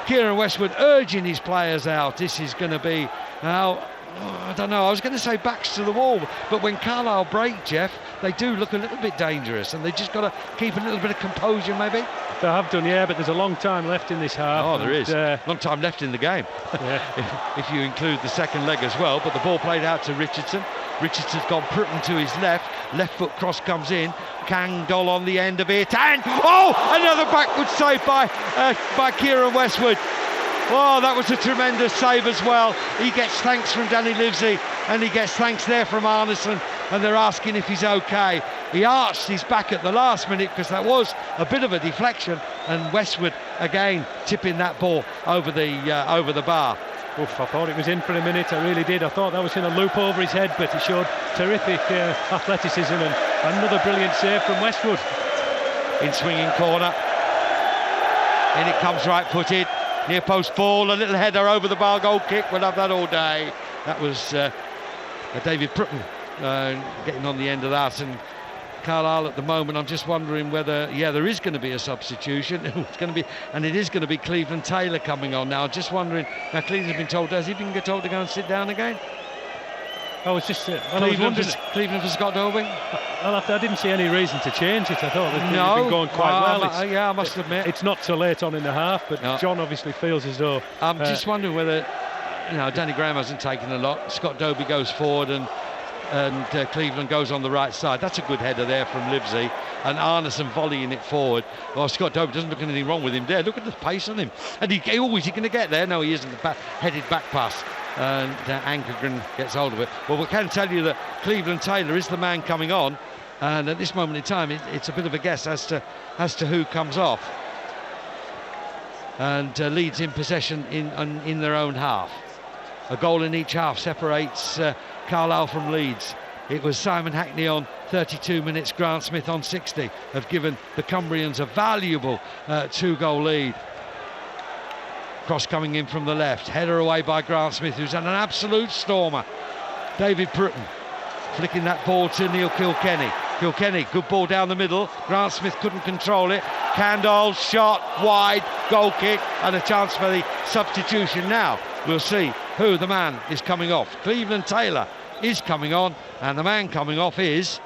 Kieran Westwood urging his players out. This is going to be now, I don't know, I was going to say backs to the wall, but when Carlisle break, Jeff, they do look a little bit dangerous, and they just got to keep a little bit of composure maybe. They have done, yeah, but there's a long time left in this half. Oh, there is. Long time left in the game, if you include the second leg as well. But the ball played out to Richardson. Richardson's gone Prutton to his left foot cross comes in. Kangol on the end of it, and another backward save by Kieran Westwood. Oh, that was a tremendous save as well. He gets thanks from Danny Livesey, and he gets thanks there from Arneson, and they're asking if he's okay. He arched his back at the last minute because that was a bit of a deflection, and Westwood again tipping that ball over the bar. Oof, I thought it was in for a minute, I really did. I thought that was going to loop over his head, but it showed terrific athleticism, and another brilliant save from Westwood. In swinging corner, in it comes right-footed, near post ball, a little header over the bar, goal kick. We'll have that all day. That was David Prutton getting on the end of that, and Carlisle at the moment, I'm just wondering whether, there is going to be a substitution. It's going to be, and it is going to be Cleveland Taylor coming on now. Just wondering, now Cleveland's been told, has he been told to go and sit down again? I was just Cleveland for Scott Dolby. I didn't see any reason to change it. I thought they've been going quite well. I must admit. It's not so late on in the half, but no. John obviously feels as though... I'm just wondering whether, Danny Graham hasn't taken a lot. Scott Dolby goes forward, and and Cleveland goes on the right side. That's a good header there from Livesey, and Arneson volleying it forward. Well, Scott Dobie doesn't look anything wrong with him there. Look at the pace on him, and is he going to get there? No, he isn't. Headed back pass, and Ankergren gets hold of it. Well, we can tell you that Cleveland Taylor is the man coming on, and at this moment in time it's a bit of a guess as to who comes off. And Leeds in possession in their own half. A goal in each half separates Carlisle from Leeds. It was Simon Hackney on 32 minutes, Grant Smith on 60 have given the Cumbrians a valuable 2-goal lead. Cross coming in from the left, header away by Grant Smith, who's had an absolute stormer. David Bruton flicking that ball to Neil Kilkenny. Kilkenny, good ball down the middle. Grant Smith couldn't control it. Candle, shot, wide, goal kick, and a chance for the substitution. Now we'll see who the man is coming off. Cleveland Taylor is coming on, and the man coming off is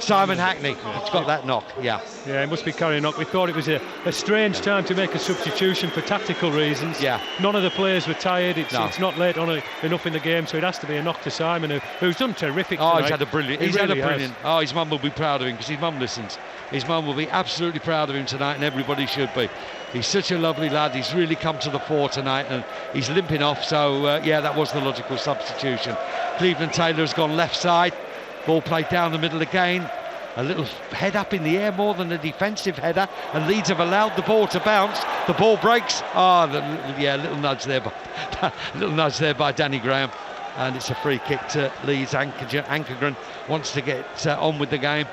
Simon Hackney. It's got that knock, yeah. Yeah, it must be carrying a knock. We thought it was a strange time to make a substitution for tactical reasons. Yeah. None of the players were tired. It's not late on enough in the game, so it has to be a knock to Simon, who's done terrific tonight. He's had a brilliant. Oh, his mum will be proud of him, because his mum listens. His mum will be absolutely proud of him tonight, and everybody should be. He's such a lovely lad. He's really come to the fore tonight, and he's limping off, so yeah, that was the logical substitution. Cleveland Taylor has gone left side. Ball played down the middle again. A little head up in the air, more than a defensive header, and Leeds have allowed the ball to bounce. The ball breaks. Little nudge there by Danny Graham, and it's a free kick to Leeds. Ankergren wants to get on with the game.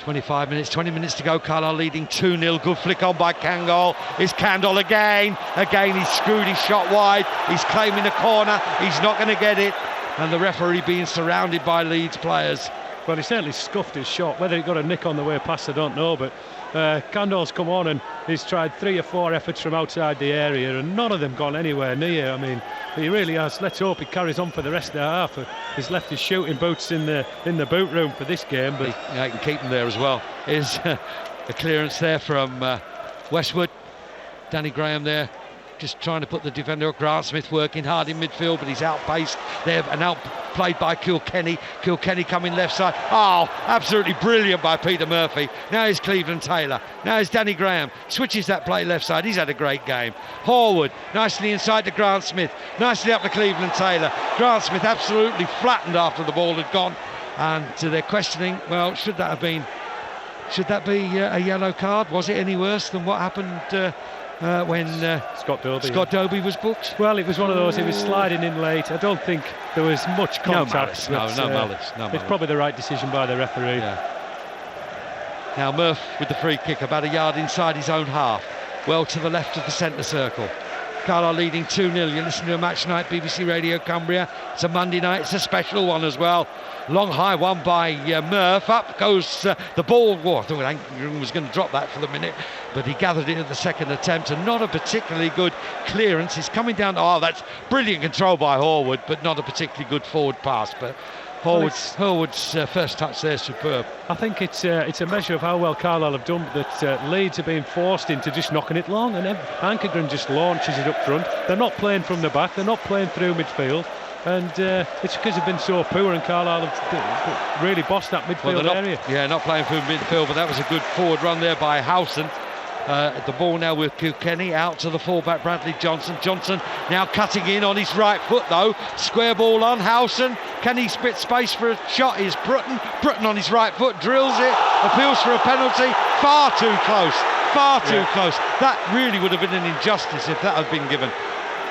20 minutes to go. Carlisle leading 2-0. Good flick on by Kangol. It's Candle again. He's screwed his shot wide. He's claiming a corner. He's not going to get it. And the referee being surrounded by Leeds players. Well, he certainly scuffed his shot. Whether he got a nick on the way past, I don't know. But Candle's come on and he's tried 3 or 4 efforts from outside the area, and none of them gone anywhere near. I mean, he really has. Let's hope he carries on for the rest of the half. He's left his shooting boots in the boot room for this game. But he can keep them there as well. Is a clearance there from Westwood. Danny Graham there, just trying to put the defender up. Grant Smith working hard in midfield, but he's outpaced there and outplayed by Kilkenny. Kilkenny coming left side. Oh, absolutely brilliant by Peter Murphy. Now is Cleveland Taylor. Now is Danny Graham. Switches that play left side. He's had a great game. Horwood nicely inside to Grant Smith. Nicely up to Cleveland Taylor. Grant Smith absolutely flattened after the ball had gone. And they're questioning, well, should that be a yellow card? Was it any worse than what happened when Scott Dobie was booked? Well, it was one of those. He was sliding in late. I don't think there was much contact. No malice. It's probably the right decision by the referee. Yeah. Now Murph with the free kick, about a yard inside his own half, well to the left of the centre circle. Carlisle leading 2-0. You're listening to a Match Night, BBC Radio Cumbria. It's a Monday night. It's a special one as well. Long high one by Murph. Up goes the ball. I thought Ankergren was going to drop that for the minute, but he gathered it at the second attempt, and not a particularly good clearance. He's coming down. Oh, that's brilliant control by Horwood, but not a particularly good forward pass. But Horwood's first touch there is superb. I think it's a measure of how well Carlisle have done that Leeds are being forced into just knocking it long, and then Ankergren just launches it up front. They're not playing from the back, they're not playing through midfield, and it's because they've been so poor, and Carlisle have really bossed that midfield area. Yeah, not playing through midfield, but that was a good forward run there by Howson. The ball now with Kilkenny, out to the fullback Bradley Johnson. Johnson now cutting in on his right foot though. Square ball on Howson. Can he spit space for a shot? Is Bruton on his right foot, drills it, appeals for a penalty. Far too close. That really would have been an injustice if that had been given.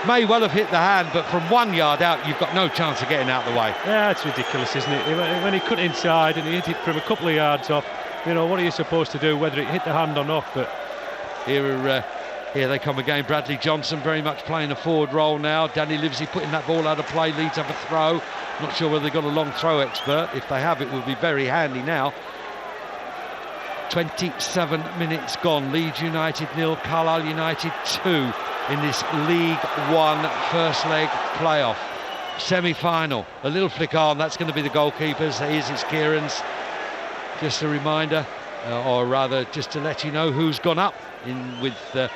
May well have hit the hand, but from 1 yard out you've got no chance of getting out of the way. Yeah, it's ridiculous, isn't it? When he cut inside and he hit it from a couple of yards off, you know, what are you supposed to do, whether it hit the hand or not? But here they come again. Bradley Johnson very much playing a forward role now. Danny Livesey putting that ball out of play. Leeds have a throw. Not sure whether they've got a long throw expert. If they have, it will be very handy now. 27 minutes gone. Leeds United 0, Carlisle United 2 in this League One first leg playoff. Semi-final. A little flick on. That's going to be the goalkeepers. Here's it's Kieran's. Just a reminder, or rather just to let you know who's gone up with the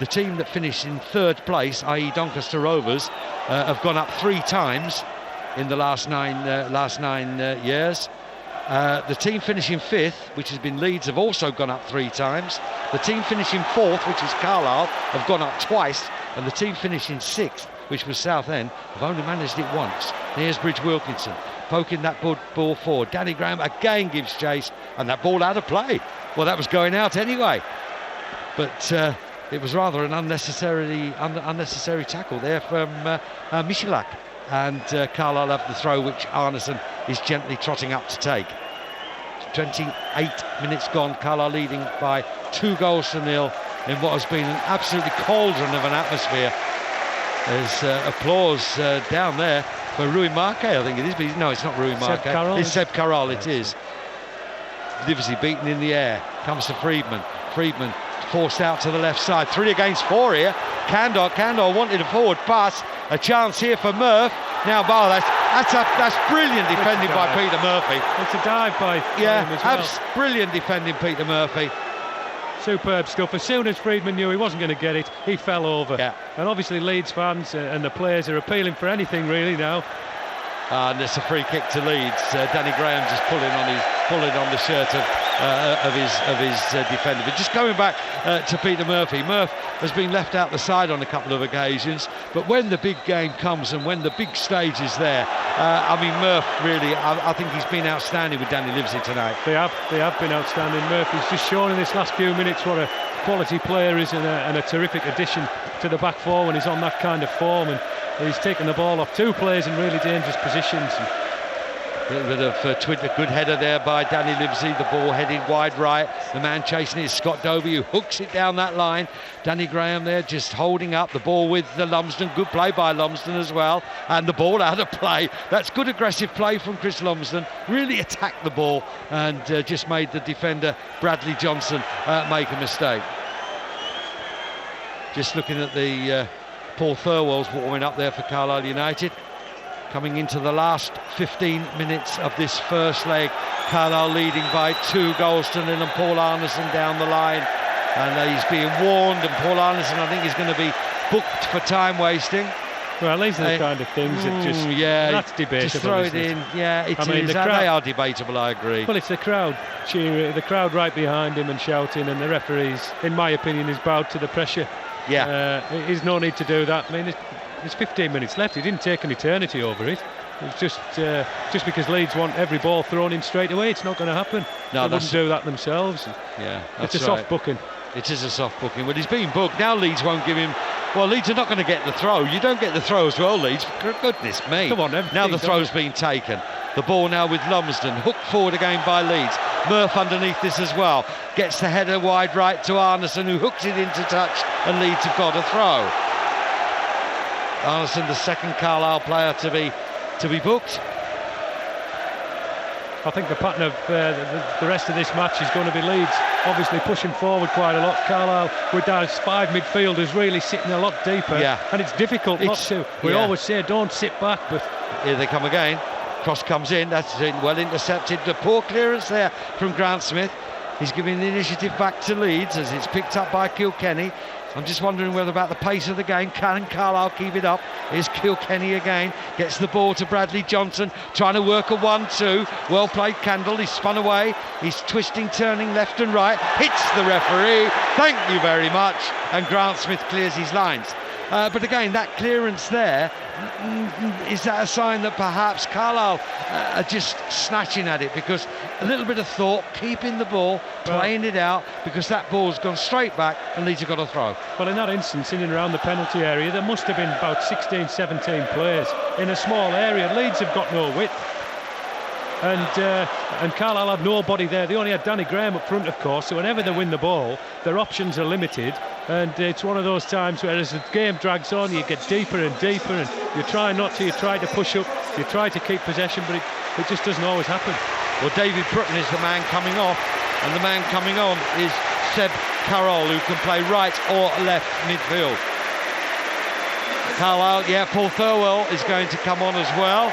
team that finished in third place, i.e. Doncaster Rovers, have gone up 3 times. in the last nine years. The team finishing 5th, which has been Leeds, have also gone up 3 times. The team finishing 4th, which is Carlisle, have gone up twice, and the team finishing 6th, which was Southend, have only managed it once. Here's Bridge Wilkinson poking that ball forward. Danny Graham again gives chase, and that ball out of play. Well, that was going out anyway, but it was rather an unnecessary tackle there from Michalak, and Carlisle have the throw, which Arneson is gently trotting up to take. 28 minutes gone, Carlisle leading by 2-0 in what has been an absolutely cauldron of an atmosphere. There's applause down there for Rui Marque, I think it is, but no, it's not Rui Marque. It's Seb Carroll, it is. Livesey beaten in the air, comes to Friedman. Friedman forced out to the left side, 3 against 4 here. Kandor wanted a forward pass, a chance here for Murph. Now, that's brilliant defending by Peter Murphy. It's a dive by him as well. Brilliant defending, Peter Murphy. Superb stuff. As soon as Friedman knew he wasn't going to get it, he fell over. Yeah. And obviously Leeds fans and the players are appealing for anything really now. And it's a free kick to Leeds. Danny Graham just pulling on the shirt of his defender. But just going back to Peter Murphy, Murph has been left out the side on a couple of occasions, but when the big game comes and when the big stage is there, Murph really, I think he's been outstanding with Danny Livesey tonight. They have been outstanding. Murphy's just shown in this last few minutes what a quality player is and a terrific addition to the back four when he's on that kind of form, and he's taken the ball off 2 players in really dangerous positions. A little bit of a good header there by Danny Livesey. The ball headed wide right. The man chasing it is Scott Dobie, who hooks it down that line. Danny Graham there just holding up the ball with Lumsden. Good play by Lumsden as well. And the ball out of play. That's good aggressive play from Chris Lumsden. Really attacked the ball and just made the defender Bradley Johnson make a mistake. Just looking at the Paul Thirlwell's warming up there for Carlisle United. Coming into the last 15 minutes of this first leg, Carlisle leading by 2-0 and Paul Arneson down the line, and he's being warned, and Paul Arneson I think is going to be booked for time wasting. Well, these are the kind of things that just that's debatable. Just throw it in. Yeah, it is. They are debatable, I agree. Well, it's the crowd cheering, the crowd right behind him and shouting, and the referees, in my opinion, is bowed to the pressure. Yeah, there's no need to do that. I mean, there's 15 minutes left. He didn't take an eternity over it. It's just because Leeds want every ball thrown in straight away. It's not going to happen. No, they wouldn't do that themselves. Yeah, it's a soft booking. It is a soft booking, but he's being booked. Now Leeds won't give him... Well, Leeds are not going to get the throw. You don't get the throw as well, Leeds. Goodness me. Come on, now the throw's been taken. The ball now with Lumsden. Hooked forward again by Leeds. Murph underneath this as well. Gets the header wide right to Arneson, who hooks it into touch, and Leeds have got a throw. Arneson, the second Carlisle player to be booked. I think the pattern of the rest of this match is going to be Leeds obviously pushing forward quite a lot. Carlisle with those 5 midfielders really sitting a lot deeper, and it's difficult not to. We always say don't sit back, but here they come again. Cross comes in, that's well intercepted. The poor clearance there from Grant Smith. He's giving the initiative back to Leeds as it's picked up by Kilkenny. I'm just wondering whether about the pace of the game. Can Carlisle keep it up? Here's Kilkenny again. Gets the ball to Bradley Johnson. Trying to work a 1-2. Well played, Candle. He's spun away. He's twisting, turning left and right. Hits the referee. Thank you very much. And Grant Smith clears his lines. But again, that clearance there, is that a sign that perhaps Carlisle are just snatching at it? Because a little bit of thought, keeping the ball, playing it out, because that ball's gone straight back and Leeds have got a throw. Well, in that instance, in and around the penalty area, there must have been about 16, 17 players in a small area. Leeds have got no width. And Carlisle have nobody there. They only had Danny Graham up front, of course, so whenever they win the ball, their options are limited, and it's one of those times where as the game drags on, you get deeper and deeper, and you try not to, you try to push up, you try to keep possession, but it just doesn't always happen. Well, David Brutton is the man coming off, and the man coming on is Seb Carroll, who can play right or left midfield. Carlisle, Paul Thirlwell is going to come on as well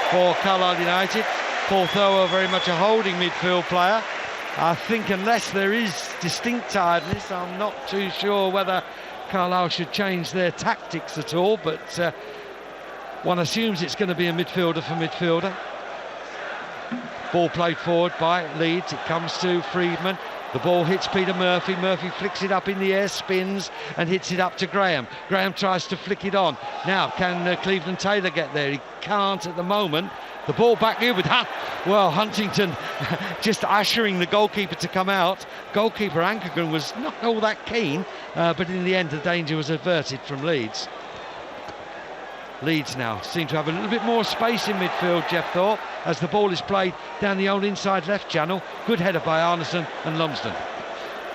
for Carlisle United. Paul Thirlwell very much a holding midfield player. I think unless there is distinct tiredness, I'm not too sure whether Carlisle should change their tactics at all, but One assumes it's going to be a midfielder for midfielder. Ball played forward by Leeds. It comes to Freedman. The ball hits Peter Murphy. Murphy flicks it up in the air, spins and hits it up to Graham. Graham tries to flick it on. Now, can Cleveland Taylor get there? He can't at the moment. The ball back here with Huntington just ushering the goalkeeper to come out. Goalkeeper Ankergren was not all that keen, but in the end the danger was averted from Leeds. Leeds now seem to have a little bit more space in midfield, Jeff Thorpe, as the ball is played down the old inside left channel. Good header by Arneson and Lumsden.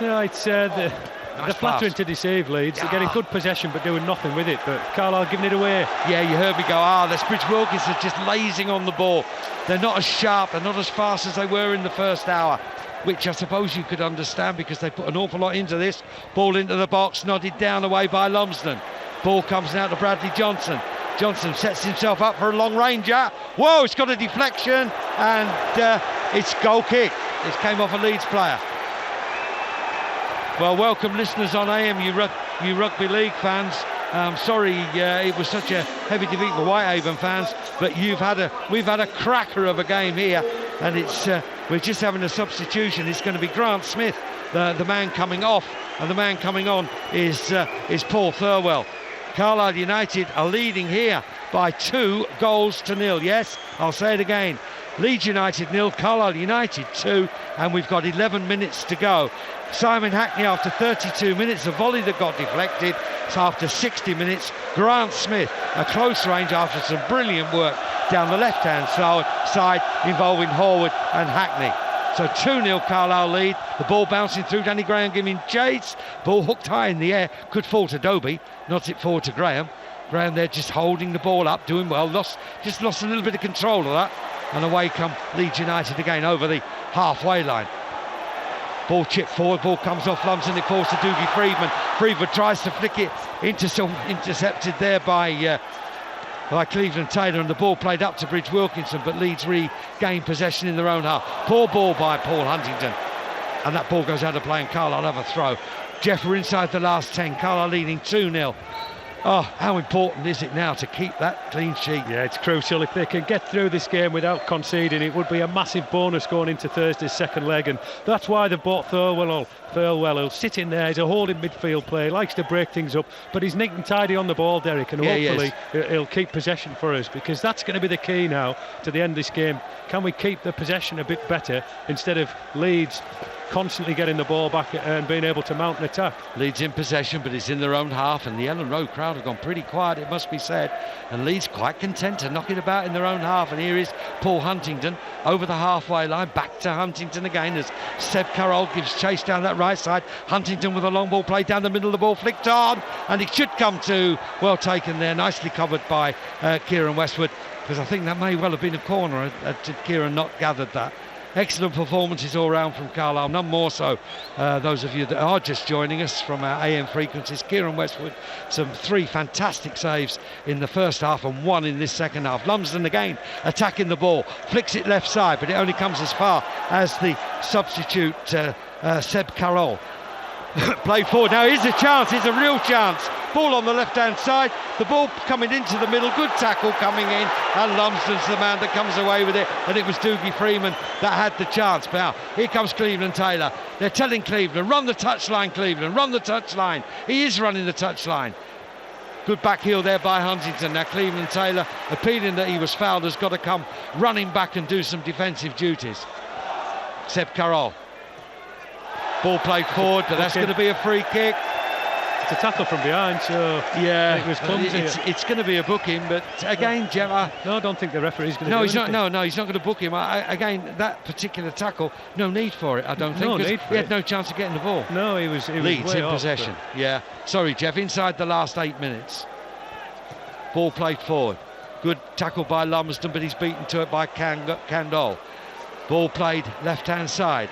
Yeah, it's they're flattering to deceive Leeds. They're getting good possession but doing nothing with it. But Carlisle giving it away. Yeah, you heard me go, Lethbridge Wilkinson just lazing on the ball. They're not as sharp, they're not as fast as they were in the first hour, which I suppose you could understand because they put an awful lot into this. Ball into the box, nodded down away by Lumsden. Ball comes out to Bradley Johnson. Johnson sets himself up for a long ranger. Whoa, it's got a deflection and it's goal kick. It came off a Leeds player. Well, welcome listeners on AM, you rugby league fans. Sorry it was such a heavy defeat for Whitehaven fans, but we've had a cracker of a game here, and we're just having a substitution. It's going to be Grant Smith, the man coming off, and the man coming on is Paul Thirlwell. Carlisle United are leading here by 2-0. Yes, I'll say it again. Leeds United 0, Carlisle United 2, and we've got 11 minutes to go. Simon Hackney after 32 minutes, a volley that got deflected. So after 60 minutes, Grant Smith, a close range after some brilliant work down the left-hand side involving Horwood and Hackney. So 2-0 Carlisle lead. The ball bouncing through, Danny Graham giving chase. Ball hooked high in the air, could fall to Dobie, knocks it forward to Graham. Graham there just holding the ball up, doing well, lost a little bit of control of that. And away come Leeds United again over the halfway line. Ball chipped forward, ball comes off Lumsden, it falls to Dougie Freedman. Freedman tries to flick it, intercepted there by Cleveland Taylor, and the ball played up to Bridge Wilkinson, but Leeds regain possession in their own half. Poor ball by Paul Huntington, and that ball goes out of play and Carlisle have a throw. Jeff, we're inside the last 10, Carlisle leading 2-0. Oh, how important is it now to keep that clean sheet? Yeah, it's crucial. If they can get through this game without conceding, it would be a massive bonus going into Thursday's second leg, and that's why they've bought Thirlwell. He'll sit in there, he's a holding midfield player, likes to break things up, but he's neat and tidy on the ball, Derek, and hopefully he'll keep possession for us, because that's going to be the key now to the end of this game. Can we keep the possession a bit better instead of Leeds constantly getting the ball back and being able to mount an attack? Leeds in possession, but it's in their own half, and the Ellen Road crowd have gone pretty quiet, it must be said, and Leeds quite content to knock it about in their own half. And here is Paul Huntington over the halfway line, back to Huntington again as Seb Carroll gives chase down that right side. Huntington with a long ball played down the middle of the ball, flicked on, and it should come to, well taken there, nicely covered by Kieran Westwood, because I think that may well have been a corner had Kieran not gathered that. Excellent performances all round from Carlisle, none more so those of you that are just joining us from our AM frequencies. Kieran Westwood, some 3 fantastic saves in the first half and 1 in this second half. Lumsden again attacking the ball, flicks it left side, but it only comes as far as the substitute Seb Carroll. Played forward, now here's a chance, here's a real chance. Ball on the left hand side, the ball coming into the middle, good tackle coming in, and Lumsden's the man that comes away with it, and it was Dougie Freeman that had the chance. Now here comes Cleveland Taylor, they're telling Cleveland, run the touchline Cleveland, run the touchline. He is running the touchline. Good back heel there by Huntington. Now Cleveland Taylor, appealing that he was fouled, has got to come running back and do some defensive duties. Seb Carroll, ball played forward, but that's going to be a free kick. It's a tackle from behind, so yeah, it was clumsy. It's going to be a booking, but again, Gemma. No, I don't think the referee's going to. No, he's not. No, he's not going to book him. Again, that particular tackle, no need for it. I don't think. No need for it. He had no chance of getting the ball. No, he was Leeds way in off, possession. But... Yeah, sorry, Jeff. Inside the last 8 minutes. Ball played forward. Good tackle by Lumsden, but he's beaten to it by Candole. Ball played left-hand side.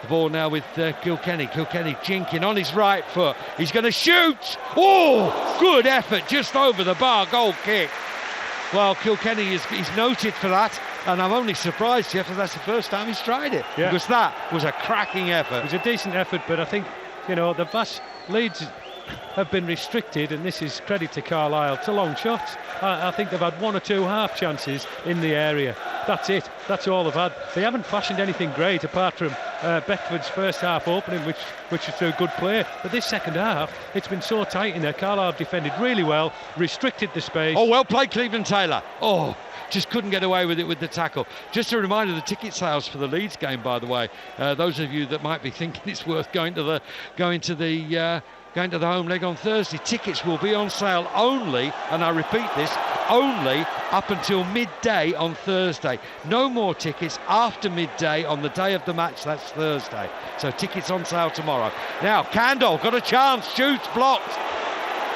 The ball now with Kilkenny. Kilkenny jinking on his right foot. He's going to shoot. Oh, good effort, just over the bar. Goal kick. Well, Kilkenny he's noted for that, and I'm only surprised, Jeff, that that's the first time he's tried it. Because that was a cracking effort. It was a decent effort, but I think, the vast Leeds have been restricted, and this is credit to Carlisle, to long shots. I think they've had 1 or 2 half chances in the area. That's it. That's all they've had. They haven't fashioned anything great apart from Beckford's first half opening, which was through good play. But this second half, it's been so tight in there. Carlisle have defended really well, restricted the space. Oh, well played, Cleveland Taylor. Oh, just couldn't get away with it with the tackle. Just a reminder, the ticket sales for the Leeds game, by the way, those of you that might be thinking it's worth going to the home leg on Thursday, tickets will be on sale only, and I repeat this, only up until midday on Thursday. No more tickets after midday on the day of the match, that's Thursday. So tickets on sale tomorrow. Now, Candle got a chance, shoots, blocked.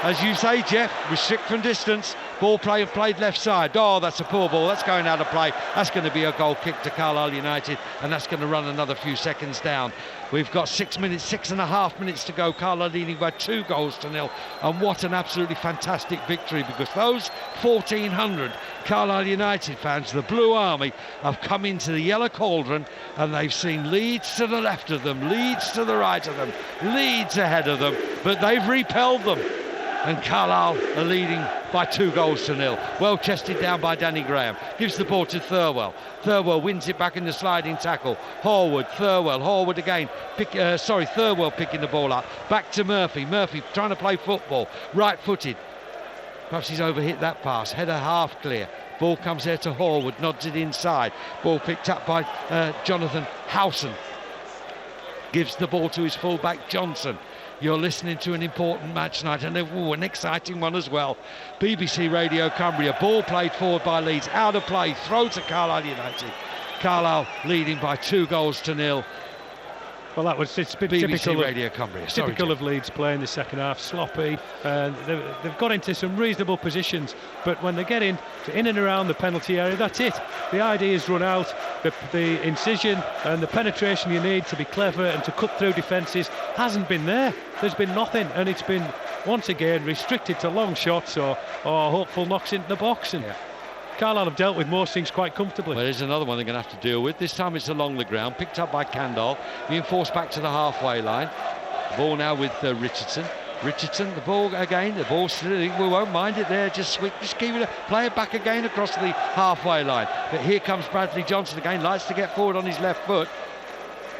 As you say, Jeff, restrict from distance. Ball played left side. Oh, that's a poor ball. That's going out of play. That's going to be a goal kick to Carlisle United, and that's going to run another few seconds down. We've got 6.5 minutes to go. Carlisle leading by 2-0. And what an absolutely fantastic victory, because those 1,400 Carlisle United fans, the Blue Army, have come into the Yellow Cauldron, and they've seen Leeds to the left of them, Leeds to the right of them, Leeds ahead of them, but they've repelled them. And Carlisle are leading by 2-0. Well chested down by Danny Graham. Gives the ball to Thirlwell. Thirlwell wins it back in the sliding tackle. Horwood, Thirlwell, Horwood again. Thirlwell picking the ball up. Back to Murphy. Murphy trying to play football. Right-footed. Perhaps he's overhit that pass. Header half clear. Ball comes there to Horwood. Nods it inside. Ball picked up by Jonathan Howson. Gives the ball to his fullback Johnson. You're listening to an important match tonight, and an exciting one as well. BBC Radio Cumbria. Ball played forward by Leeds. Out of play. Throw to Carlisle United. Carlisle leading by 2-0. Well, that was it's been BBC Radio Cumbria. Typical of Leeds play in the second half, sloppy. They've got into some reasonable positions, but when they get in and around the penalty area, that's it. The ideas run out. The incision and the penetration you need to be clever and to cut through defences hasn't been there. There's been nothing, and it's been once again restricted to long shots or hopeful knocks into the box. And Carlisle have dealt with most things quite comfortably. Well, there's another one they're going to have to deal with. This time it's along the ground, picked up by Candle, being forced back to the halfway line. The ball now with Richardson. Richardson, the ball again, the ball still, we won't mind it there, just keep it, play it back again across the halfway line. But here comes Bradley Johnson again, likes to get forward on his left foot.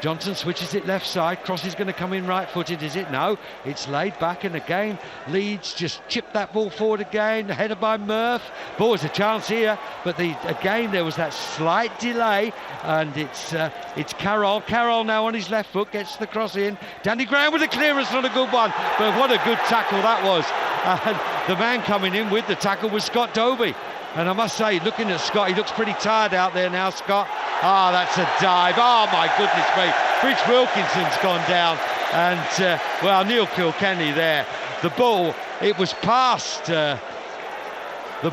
Johnson switches it left side. Cross is going to come in right-footed, is it? No, it's laid back, and again Leeds just chipped that ball forward again, headed by Murph. Ball was a chance here, but again there was that slight delay, and it's Carroll. Carroll now on his left foot gets the cross in. Danny Graham with a clearance, not a good one, but what a good tackle that was. And the man coming in with the tackle was Scott Dobie. And I must say, looking at Scott, he looks pretty tired out there now, Scott. Ah, that's a dive. Oh, my goodness me. Rich Wilkinson's gone down. And, Neil Kilkenny there. The ball, it was past... the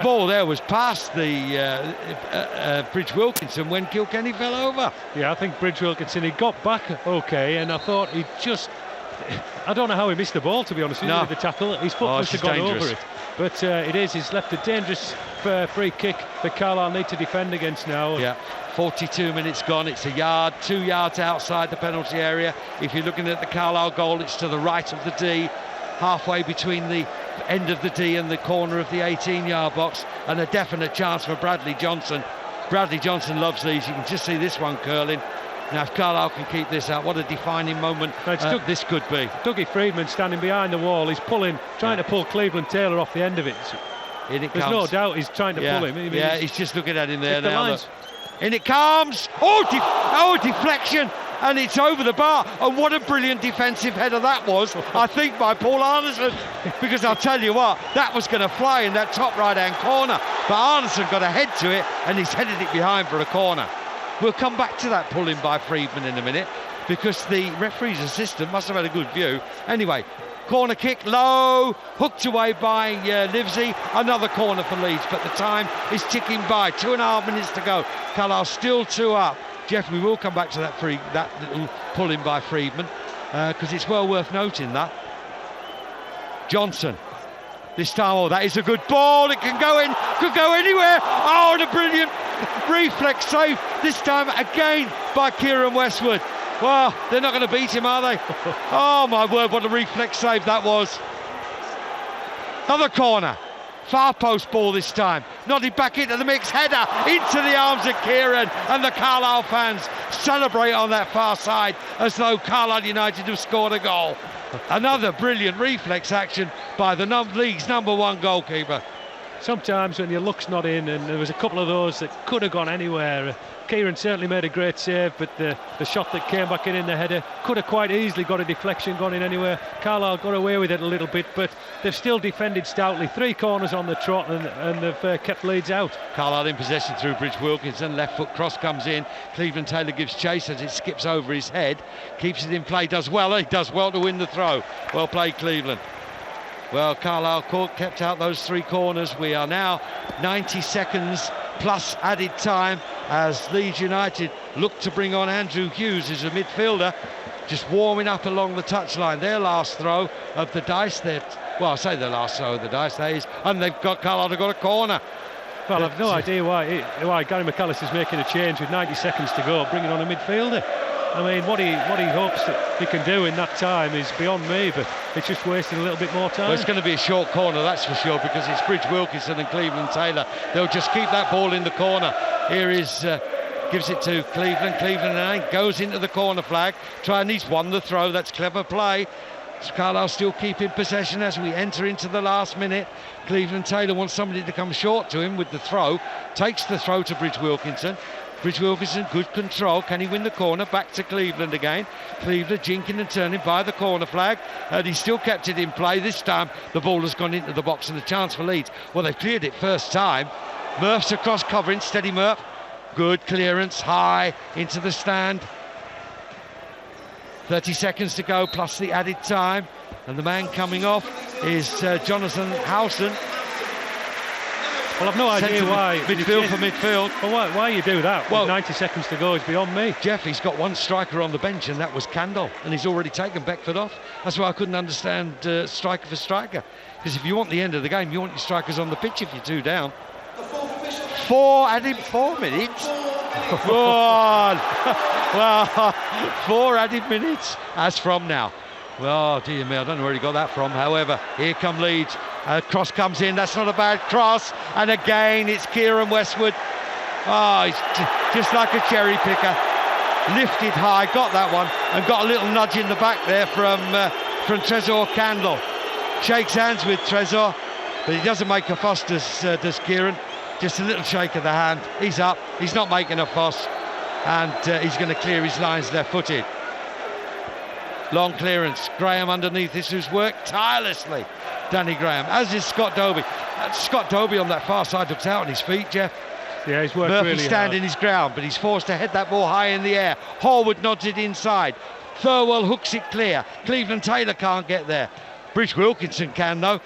ball there was past the Bridge Wilkinson when Kilkenny fell over. Yeah, I think Bridge Wilkinson, he got back okay, and I thought he just... I don't know how he missed the ball, to be honest with you, with the tackle. His foot must have gone over it. But he's left a dangerous free kick that Carlisle need to defend against now. Yeah, 42 minutes gone. It's 2 yards outside the penalty area. If you're looking at the Carlisle goal, it's to the right of the D, halfway between the end of the D and the corner of the 18-yard box, and a definite chance for Bradley Johnson. Bradley Johnson loves these. You can just see this one curling. Now, if Carlisle can keep this out, what a defining moment this could be. Dougie Freedman standing behind the wall. He's trying to pull Cleveland Taylor off the end of it. There's no doubt he's trying to pull him. He's just looking at him there now. In it comes. Oh, deflection. And it's over the bar. And what a brilliant defensive header that was, I think, by Paul Arneson. Because I'll tell you what, that was going to fly in that top right-hand corner. But Arneson got a head to it, and he's headed it behind for a corner. We'll come back to that pulling by Freedman in a minute, because the referee's assistant must have had a good view. Anyway, corner kick, low, hooked away by Livesey. Another corner for Leeds, but the time is ticking by. 2.5 minutes to go. Carlisle still 2 up. Jeff, we will come back to that little pulling by Freedman, because it's well worth noting that. Johnson. This time, that is a good ball. It can go in, could go anywhere. Oh, and a brilliant reflex save. This time again by Kieran Westwood. Well, they're not going to beat him, are they? Oh, my word, what a reflex save that was. Another corner. Far post ball this time. Nodded back into the mix. Header into the arms of Kieran. And the Carlisle fans celebrate on that far side as though Carlisle United have scored a goal. Another brilliant reflex action by the league's #1 goalkeeper. Sometimes when your luck's not in, and there was a couple of those that could have gone anywhere. Kieran certainly made a great save, but the shot that came back in the header could have quite easily got a deflection, gone in anywhere. Carlisle got away with it a little bit, but they've still defended stoutly. 3 corners on the trot, and they've kept Leeds out. Carlisle in possession through Bridge Wilkinson. Left foot cross comes in. Cleveland Taylor gives chase as it skips over his head. Keeps it in play, does well. He does well to win the throw. Well played, Cleveland. Well, Carlisle kept out those 3 corners. We are now 90 seconds plus added time as Leeds United look to bring on Andrew Hughes as a midfielder, just warming up along the touchline. Their last throw of the dice. I say their last throw of the dice, that is, and Carlisle have got a corner. Well, I've no idea why Gary McAllister's making a change with 90 seconds to go, bringing on a midfielder. I mean, what he hopes that he can do in that time is beyond me, but it's just wasting a little bit more time. Well, it's going to be a short corner, that's for sure, because it's Bridge Wilkinson and Cleveland Taylor. They'll just keep that ball in the corner. Here is gives it to Cleveland. Cleveland goes into the corner flag. He's won the throw. That's clever play. Carlisle still keeping possession as we enter into the last minute. Cleveland Taylor wants somebody to come short to him with the throw. Takes the throw to Bridge Wilkinson. Bridge Wilkinson, good control. Can he win the corner? Back to Cleveland again. Cleveland jinking and turning by the corner flag. And he still kept it in play. This time the ball has gone into the box and a chance for Leeds. Well, they've cleared it first time. Murph's across covering. Steady Murph. Good clearance. High into the stand. 30 seconds to go plus the added time. And the man coming off is Jonathan Howson. Well, I've no idea why. Midfield for midfield. Well, why you do that? Well, 90 seconds to go is beyond me. Jeff, he's got one striker on the bench, and that was Candle, and he's already taken Beckford off. That's why I couldn't understand striker for striker. Because if you want the end of the game, you want your strikers on the pitch if you're 2 down. 4 added 4 minutes. Well, 4 added minutes as from now. Well, dear me, I don't know where he got that from. However, here come Leeds. Cross comes in. That's not a bad cross. And again, it's Kieran Westwood. Oh, he's just like a cherry picker. Lifted high, got that one, and got a little nudge in the back there from Trezor Candle. Shakes hands with Trezor, but he doesn't make a fuss, does Kieran. Just a little shake of the hand. He's up. He's not making a fuss. And he's going to clear his lines left-footed. Long clearance. Graham underneath. This who's worked tirelessly. Danny Graham, as is Scott Dobie. Scott Dobie on that far side looks out on his feet, Jeff. Yeah, he's worked Murphy really standing hard. his ground, but he's forced to head that ball high in the air. Horwood nods it inside. Thirlwell hooks it clear. Cleveland Taylor can't get there. Bridge Wilkinson can, though.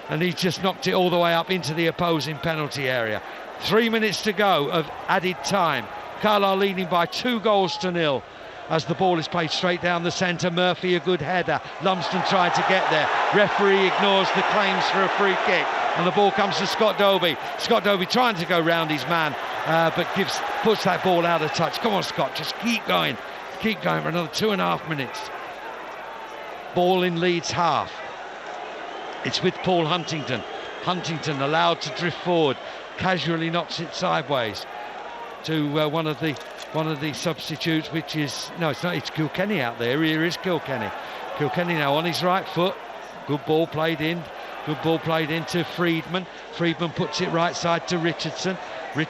And he's just knocked it all the way up into the opposing penalty area. 3 minutes to go of added time. Carlisle leading by 2-0 as the ball is played straight down the centre. Murphy, a good header. Lumsden tried to get there. Referee ignores the claims for a free kick, and the ball comes to Scott Dobie. Scott Dobie trying to go round his man, but puts that ball out of touch. Come on, Scott, just keep going for another 2.5 minutes. Ball in Leeds half. It's with Paul Huntington. Huntington allowed to drift forward, casually knocks it sideways to one of the substitutes, which is it's Kilkenny out there. Here is Kilkenny. Kilkenny now on his right foot. Good ball played in to Freedman. Freedman puts it right side to Richardson. We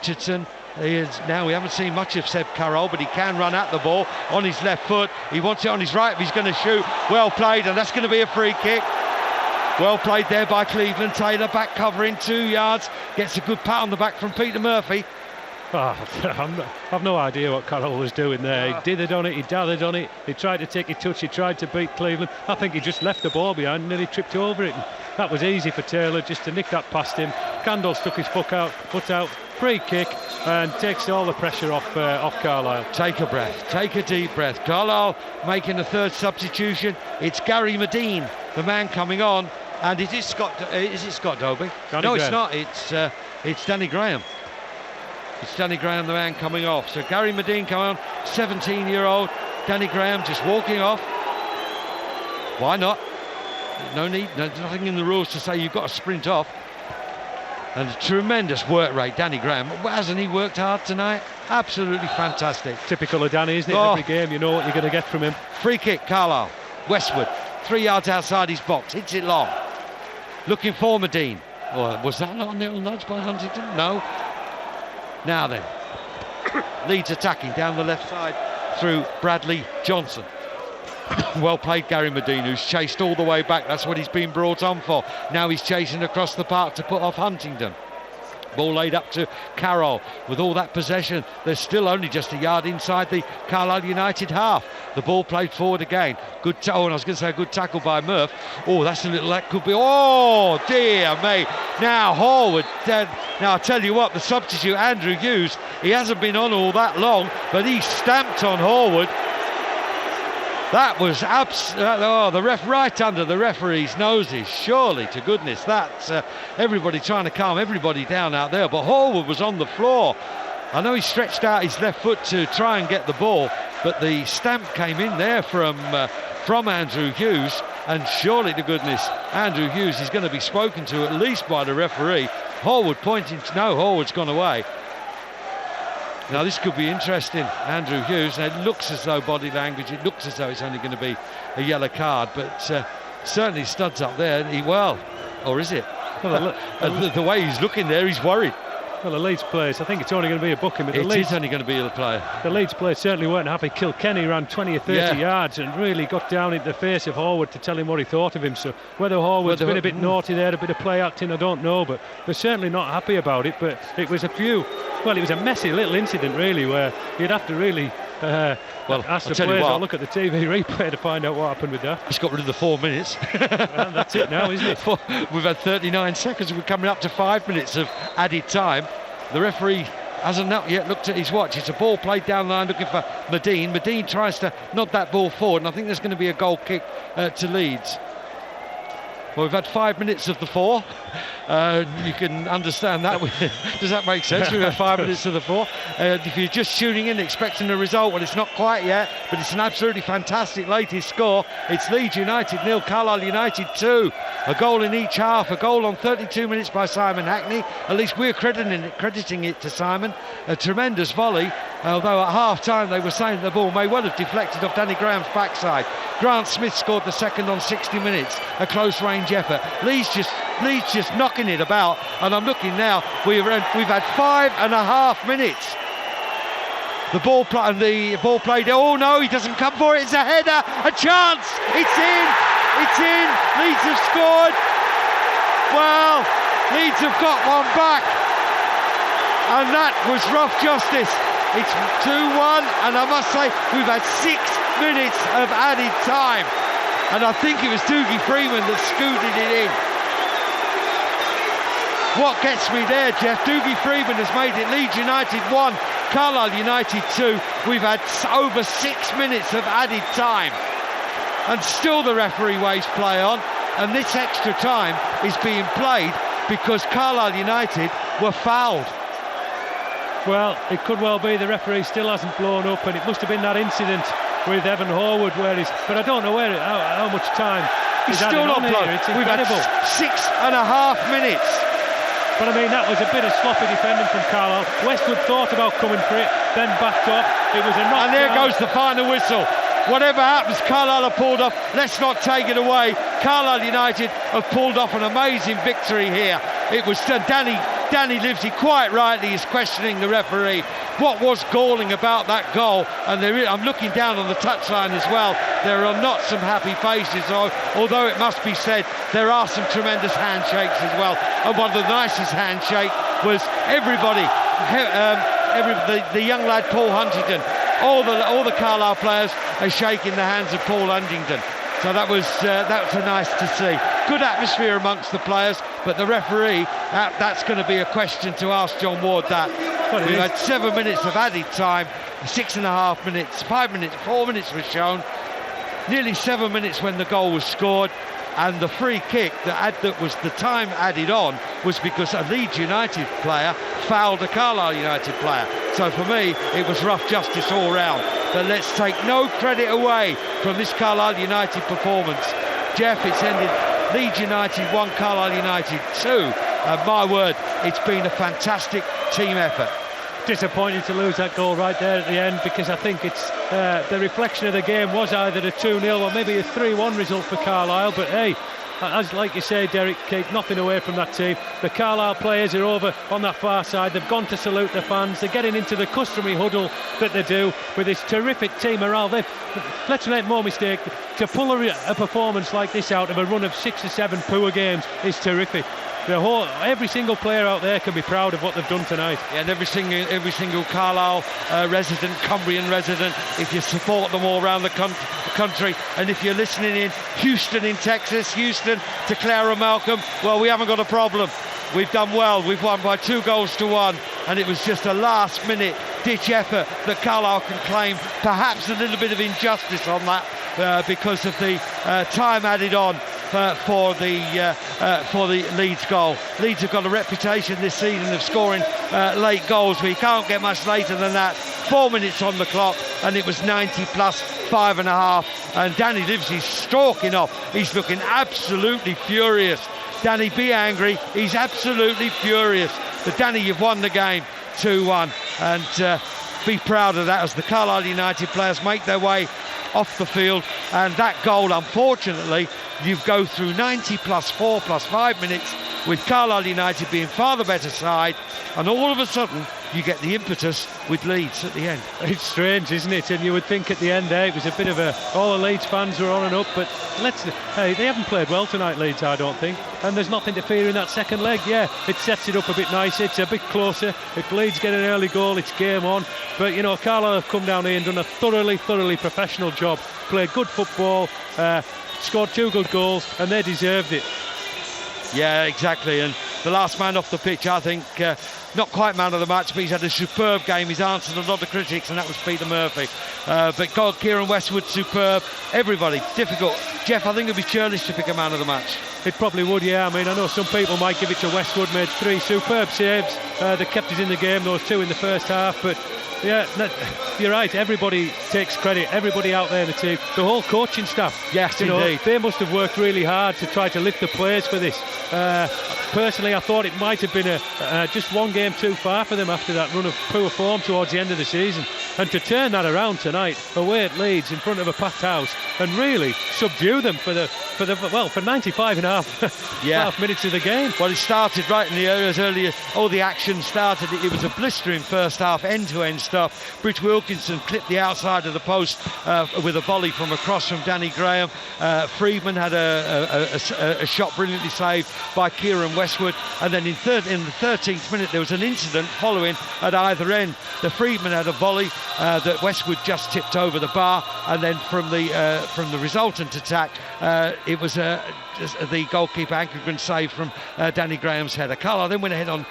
haven't seen much of Seb Carroll, but he can run at the ball on his left foot. He wants it on his right if he's going to shoot. Well played, and that's going to be a free kick. Well played there by Cleveland Taylor, back covering 2 yards. Gets a good pat on the back from Peter Murphy. I've no idea what Carroll was doing there. He dithered on it, he dathered on it, he tried to take a touch, he tried to beat Cleveland. I think he just left the ball behind and nearly tripped over it. And that was easy for Taylor just to nick that past him. Candle stuck his foot out, free kick, and takes all the pressure off Carlisle. Take a breath, take a deep breath. Carlisle making the 3rd substitution. It's Gary Medine, the man coming on, and is it Scott Dobie? No, Graham. It's not. It's Danny Graham. It's Danny Graham, the man coming off. So Gary Medine coming on, 17-year-old. Danny Graham just walking off. Why not? No need, nothing in the rules to say you've got to sprint off. And a tremendous work rate, Danny Graham. Hasn't he worked hard tonight? Absolutely fantastic. Typical of Danny, isn't it? Oh. Every game, you know what you're going to get from him. Free kick, Carlisle. Westward, 3 yards outside his box, hits it long. Looking for Medine. Oh, was that not a little nudge by Huntington? No. Now then, Leeds attacking down the left side through Bradley Johnson. Well played, Gary Medine, who's chased all the way back. That's what he's been brought on for. Now he's chasing across the park to put off Huntington. Ball laid up to Carroll. With all that possession, they're still only just a yard inside the Carlisle United half. The ball played forward again. Good and I was going to say a good tackle by Murph. Oh, that could be. Oh, dear me. Now Horwood. Now I tell you what, the substitute Andrew Hughes, he hasn't been on all that long, but he stamped on Horwood. That was the ref right under the referee's noses. Surely to goodness, that's everybody trying to calm everybody down out there. But Horwood was on the floor. I know he stretched out his left foot to try and get the ball, but the stamp came in there from Andrew Hughes. And surely to goodness, Andrew Hughes is going to be spoken to at least by the referee. Horwood pointing to no, Horwood's gone away. Now this could be interesting, Andrew Hughes. Now, it looks as though body language, it looks as though it's only going to be a yellow card, but certainly studs up there. Or is it? Well, the way he's looking there, he's worried. Well, the Leeds players, I think it's only going to be a booking. But It is only going to be a player. The Leeds players certainly weren't happy. Kilkenny ran 20 or 30 yards and really got down into the face of Horwood to tell him what he thought of him. So whether Horwood's been a bit naughty there, a bit of play acting, I don't know. But they're certainly not happy about it. But it was it was a messy little incident really, where you'd have to really ask the players or look at the TV replay to find out what happened with that. He's got rid of the 4 minutes. Well, that's it now, isn't it? We've had 39 seconds. We're coming up to 5 minutes of added time. The referee hasn't yet looked at his watch. It's a ball played down the line looking for Medine. Medine tries to nod that ball forward, and I think there's going to be a goal kick to Leeds. Well, we've had 5 minutes of the 4. You can understand that. Does that make sense? We've had 5 minutes of the 4. If you're just tuning in expecting a result, well, it's not quite yet, but it's an absolutely fantastic latest score. It's Leeds United 0, Carlisle United 2. A goal in each half, a goal on 32 minutes by Simon Hackney. At least we're crediting it to Simon. A tremendous volley, although at half-time they were saying the ball may well have deflected off Danny Graham's backside. Grant Smith scored the second on 60 minutes, a close-range effort. Leeds just knocking it about, and I'm looking now, we've had 5.5 minutes. The ball played, oh no, he doesn't come for it, it's a header, a chance, it's in, Leeds have scored. Well, Leeds have got one back, and that was rough justice. It's 2-1, and I must say, we've had 6 minutes of added time, and I think it was Dougie Freeman that scooted it in. What gets me there, Jeff, Dougie Freeman has made it Leeds United 1, Carlisle United 2. We've had over 6 minutes of added time, and still the referee waves play on, and this extra time is being played because Carlisle United were fouled. Well, it could well be the referee still hasn't blown up, and it must have been that incident with Evan Horwood where I don't know how much time he's still not blown. We've had 6.5 minutes. But I mean, that was a bit of sloppy defending from Carlisle. Westwood thought about coming for it, then backed off. It was a knockdown. And there goes the final whistle. Whatever happens, Carlisle have pulled off. Let's not take it away. Carlisle United have pulled off an amazing victory here. It was Danny Livesey, quite rightly, is questioning the referee. What was galling about that goal? And I'm looking down on the touchline as well. There are not some happy faces, although it must be said there are some tremendous handshakes as well. And one of the nicest handshake was everybody, the young lad Paul Huntington. All the Carlisle players are shaking the hands of Paul Huntington. So that was nice to see. Good atmosphere amongst the players, but the referee, that's going to be a question to ask John Ward. We've had 7 minutes of added time, 6.5 minutes, 5 minutes, 4 minutes was shown, nearly 7 minutes when the goal was scored, and the free kick that was the time added on was because a Leeds United player fouled a Carlisle United player. So for me, it was rough justice all round. But let's take no credit away from this Carlisle United performance. Jeff, it's ended Leeds United 1, Carlisle United 2. My word, it's been a fantastic team effort. Disappointing to lose that goal right there at the end, because I think it's the reflection of the game was either a 2-0 or maybe a 3-1 result for Carlisle. But hey, as like you say, Derek, keep nothing away from that team. The Carlisle players are over on that far side. They've gone to salute the fans. They're getting into the customary huddle that they do with this terrific team morale. Let's make no mistake, to pull a performance like this out of a run of 6 or 7 poor games is terrific. Every single player out there can be proud of what they've done tonight. Yeah, and every single Carlisle resident, Cumbrian resident, if you support them all around the country, and if you're listening in Houston in Texas, Houston to Clara Malcolm, well, we haven't got a problem. We've done well. We've won by 2-1, and it was just a last-minute ditch effort that Carlisle can claim perhaps a little bit of injustice on that because of the time added on for the Leeds goal. Leeds have got a reputation this season of scoring late goals, but you can't get much later than that. 4 minutes on the clock, and it was 90 plus 5.5, and Danny Livesey's stalking off. He's looking absolutely furious. Danny, be angry. He's absolutely furious. But Danny, you've won the game 2-1, and be proud of that as the Carlisle United players make their way off the field. And that goal, unfortunately, you go through 90 plus 4 plus 5 minutes with Carlisle United being far the better side, and all of a sudden you get the impetus with Leeds at the end. It's strange, isn't it? And you would think at the end there it was a bit of all the Leeds fans were on and up, but they haven't played well tonight, Leeds, I don't think, and there's nothing to fear in that second leg. Yeah, it sets it up a bit nicer, it's a bit closer. If Leeds get an early goal, it's game on. But you know, Carlisle have come down here and done a thoroughly professional job, played good football, scored 2 good goals, and they deserved it. Yeah, exactly. And the last man off the pitch, I think, not quite man of the match, but he's had a superb game. He's answered a lot of critics, and that was Peter Murphy. But God, Kieran Westwood, superb. Everybody, difficult. Jeff, I think it'd be churlish to pick a man of the match. It probably would, yeah. I mean, I know some people might give it to Westwood, made 3 superb saves. They kept us in the game, those 2 in the first half, but yeah, you're right. Everybody takes credit. Everybody out there in the team, the whole coaching staff. Yes, indeed. They must have worked really hard to try to lift the players for this. Personally, I thought it might have been just one game too far for them after that run of poor form towards the end of the season, and to turn that around tonight away at Leeds in front of a packed house and really subdue them for 95 and a half minutes of the game. Well, it started right in the earlier. All the action started. It was a blistering first half, end-to-end stuff. Bridge Wilkinson clipped the outside of the post with a volley from across from Danny Graham. Friedman had a shot brilliantly saved by Kieran Westwood, and then in the 13th minute there was an incident following at either end. The Friedman had a volley that Westwood just tipped over the bar, and then from the resultant attack it was the goalkeeper Ankergren saved from Danny Graham's header. Carlisle then went ahead on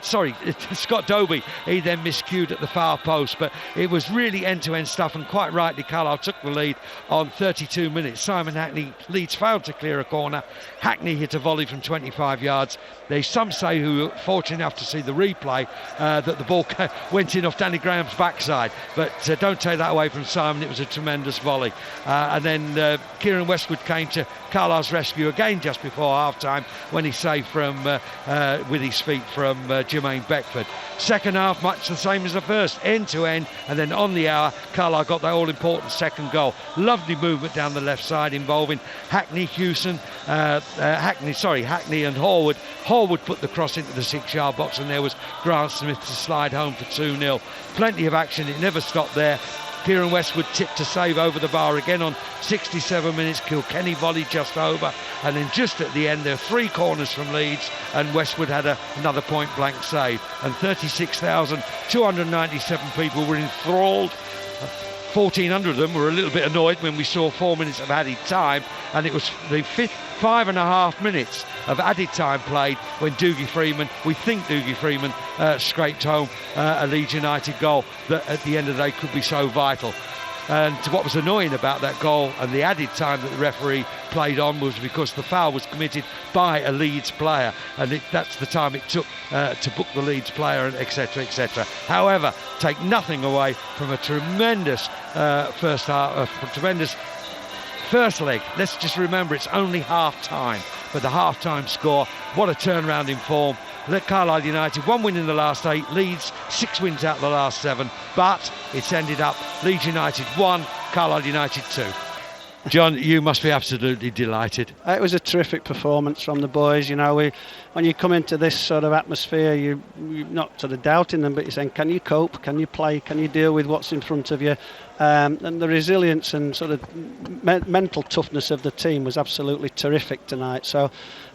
Scott Dobie. He then miscued at the far post, but it was really end-to-end stuff, and quite rightly Carlisle took the lead on 32 minutes. Simon Hackney, Leeds failed to clear a corner. Hackney hit a volley from 25 yards. There's some say who were fortunate enough to see the replay that the ball went in off Danny Graham's backside, but don't take that away from Simon. It was a tremendous volley, and then Kieran Westwood came to Carlisle's rescue again just before half-time when he saved from with his feet from Jermaine Beckford. Second half much the same as the first, end-to-end, and then on the hour Carlisle got that all-important second goal. Lovely movement down the left side involving Hackney and Horwood. Horwood put the cross into the 6-yard box, and there was Grant Smith to slide home for 2-0. Plenty of action, it never stopped there. Kieran Westwood tipped to save over the bar again on 67 minutes. Kilkenny volley just over, and then just at the end there were 3 corners from Leeds, and Westwood had another point blank save, and 36,297 people were enthralled. 1,400 of them were a little bit annoyed when we saw 4 minutes of added time, and it was the 5.5 minutes of added time played when Dougie Freeman scraped home a Leeds United goal that at the end of the day could be so vital. And what was annoying about that goal and the added time that the referee played on was because the foul was committed by a Leeds player, and that's the time it took to book the Leeds player, and etc. etc. However, take nothing away from a tremendous tremendous first leg. Let's just remember it's only half time. But the half-time score, what a turnaround in form. Carlisle United, 1 win in the last 8, Leeds 6 wins out of the last 7, but it's ended up Leeds United 1, Carlisle United 2. John, you must be absolutely delighted. It was a terrific performance from the boys. You know, when you come into this sort of atmosphere, you're not sort of doubting them, but you're saying, can you cope? Can you play? Can you deal with what's in front of you? And the resilience and sort of mental toughness of the team was absolutely terrific tonight. So,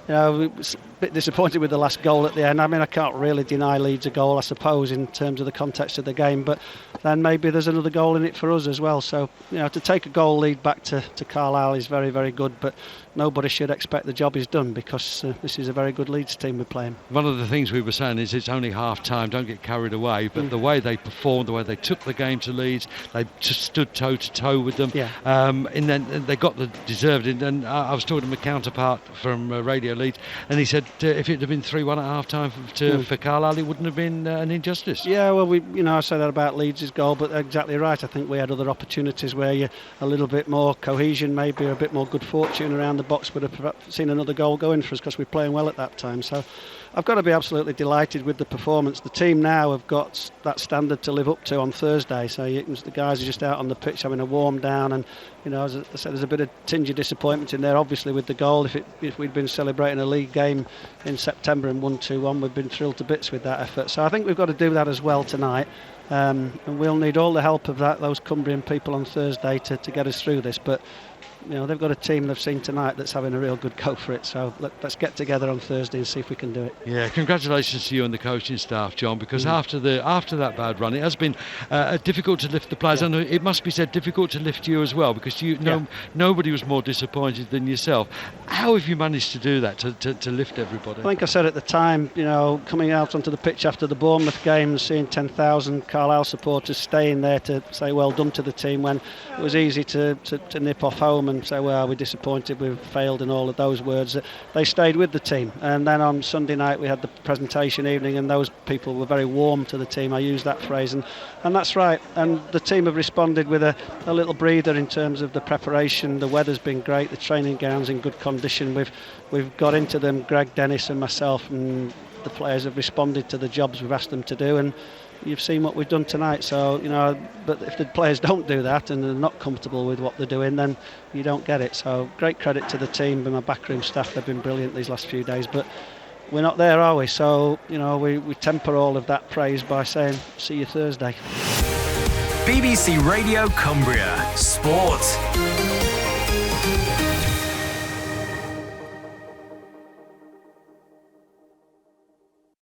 you know, I was a bit disappointed with the last goal at the end. I mean, I can't really deny Leeds a goal, I suppose, in terms of the context of the game, but then maybe there's another goal in it for us as well. So, you know, to take a goal lead back to Carlisle is very, very good, but nobody should expect the job is done, because this is a very good Leeds team we're playing. One of the things we were saying is it's only half time, don't get carried away, but the way they performed, the way they took the game to Leeds, they just stood toe to toe with them. Yeah. And then they got the deserved it. And I was talking to my counterpart from Radio Leeds, and he said if it had been 3-1 at half time for Carlisle, it wouldn't have been an injustice. Yeah, well, I say that about Leeds' goal, but exactly right. I think we had other opportunities where you a little bit more cohesion, maybe a bit more good fortune around the box, would have seen another goal going for us, because we're playing well at that time. So I've got to be absolutely delighted with the performance. The team now have got that standard to live up to on Thursday. So the guys are just out on the pitch having a warm down, and you know, as I said, there's a bit of tinge of disappointment in there, obviously, with the goal. If we'd been celebrating a league game in September and won 2-1, we'd been thrilled to bits with that effort. So I think we've got to do that as well tonight. And we'll need all the help of those Cumbrian people on Thursday to get us through this. But you know, they've got a team they've seen tonight that's having a real good go for it. So let's get together on Thursday and see if we can do it. Yeah, congratulations to you and the coaching staff, John, because after that bad run, it has been difficult to lift the players, and it must be said difficult to lift you as well, because nobody was more disappointed than yourself. How have you managed to do that, to lift everybody? I think I said at the time, you know, coming out onto the pitch after the Bournemouth game and seeing 10,000 Carlisle supporters staying there to say well done to the team, when it was easy to nip off home and say, well, we're disappointed, we've failed, and all of those words. They stayed with the team. And then on Sunday night we had the presentation evening, and those people were very warm to the team. I use that phrase, and that's right. And the team have responded with a little breather in terms of the preparation. The weather's been great, the training ground's in good condition. We've got into them, Greg, Dennis and myself, and the players have responded to the jobs we've asked them to do, and you've seen what we've done tonight. So, you know, but if the players don't do that and they're not comfortable with what they're doing, then you don't get it. So great credit to the team and my backroom staff. They've been brilliant these last few days, but we're not there, are we? So, you know, we temper all of that praise by saying see you Thursday. BBC Radio Cumbria Sport.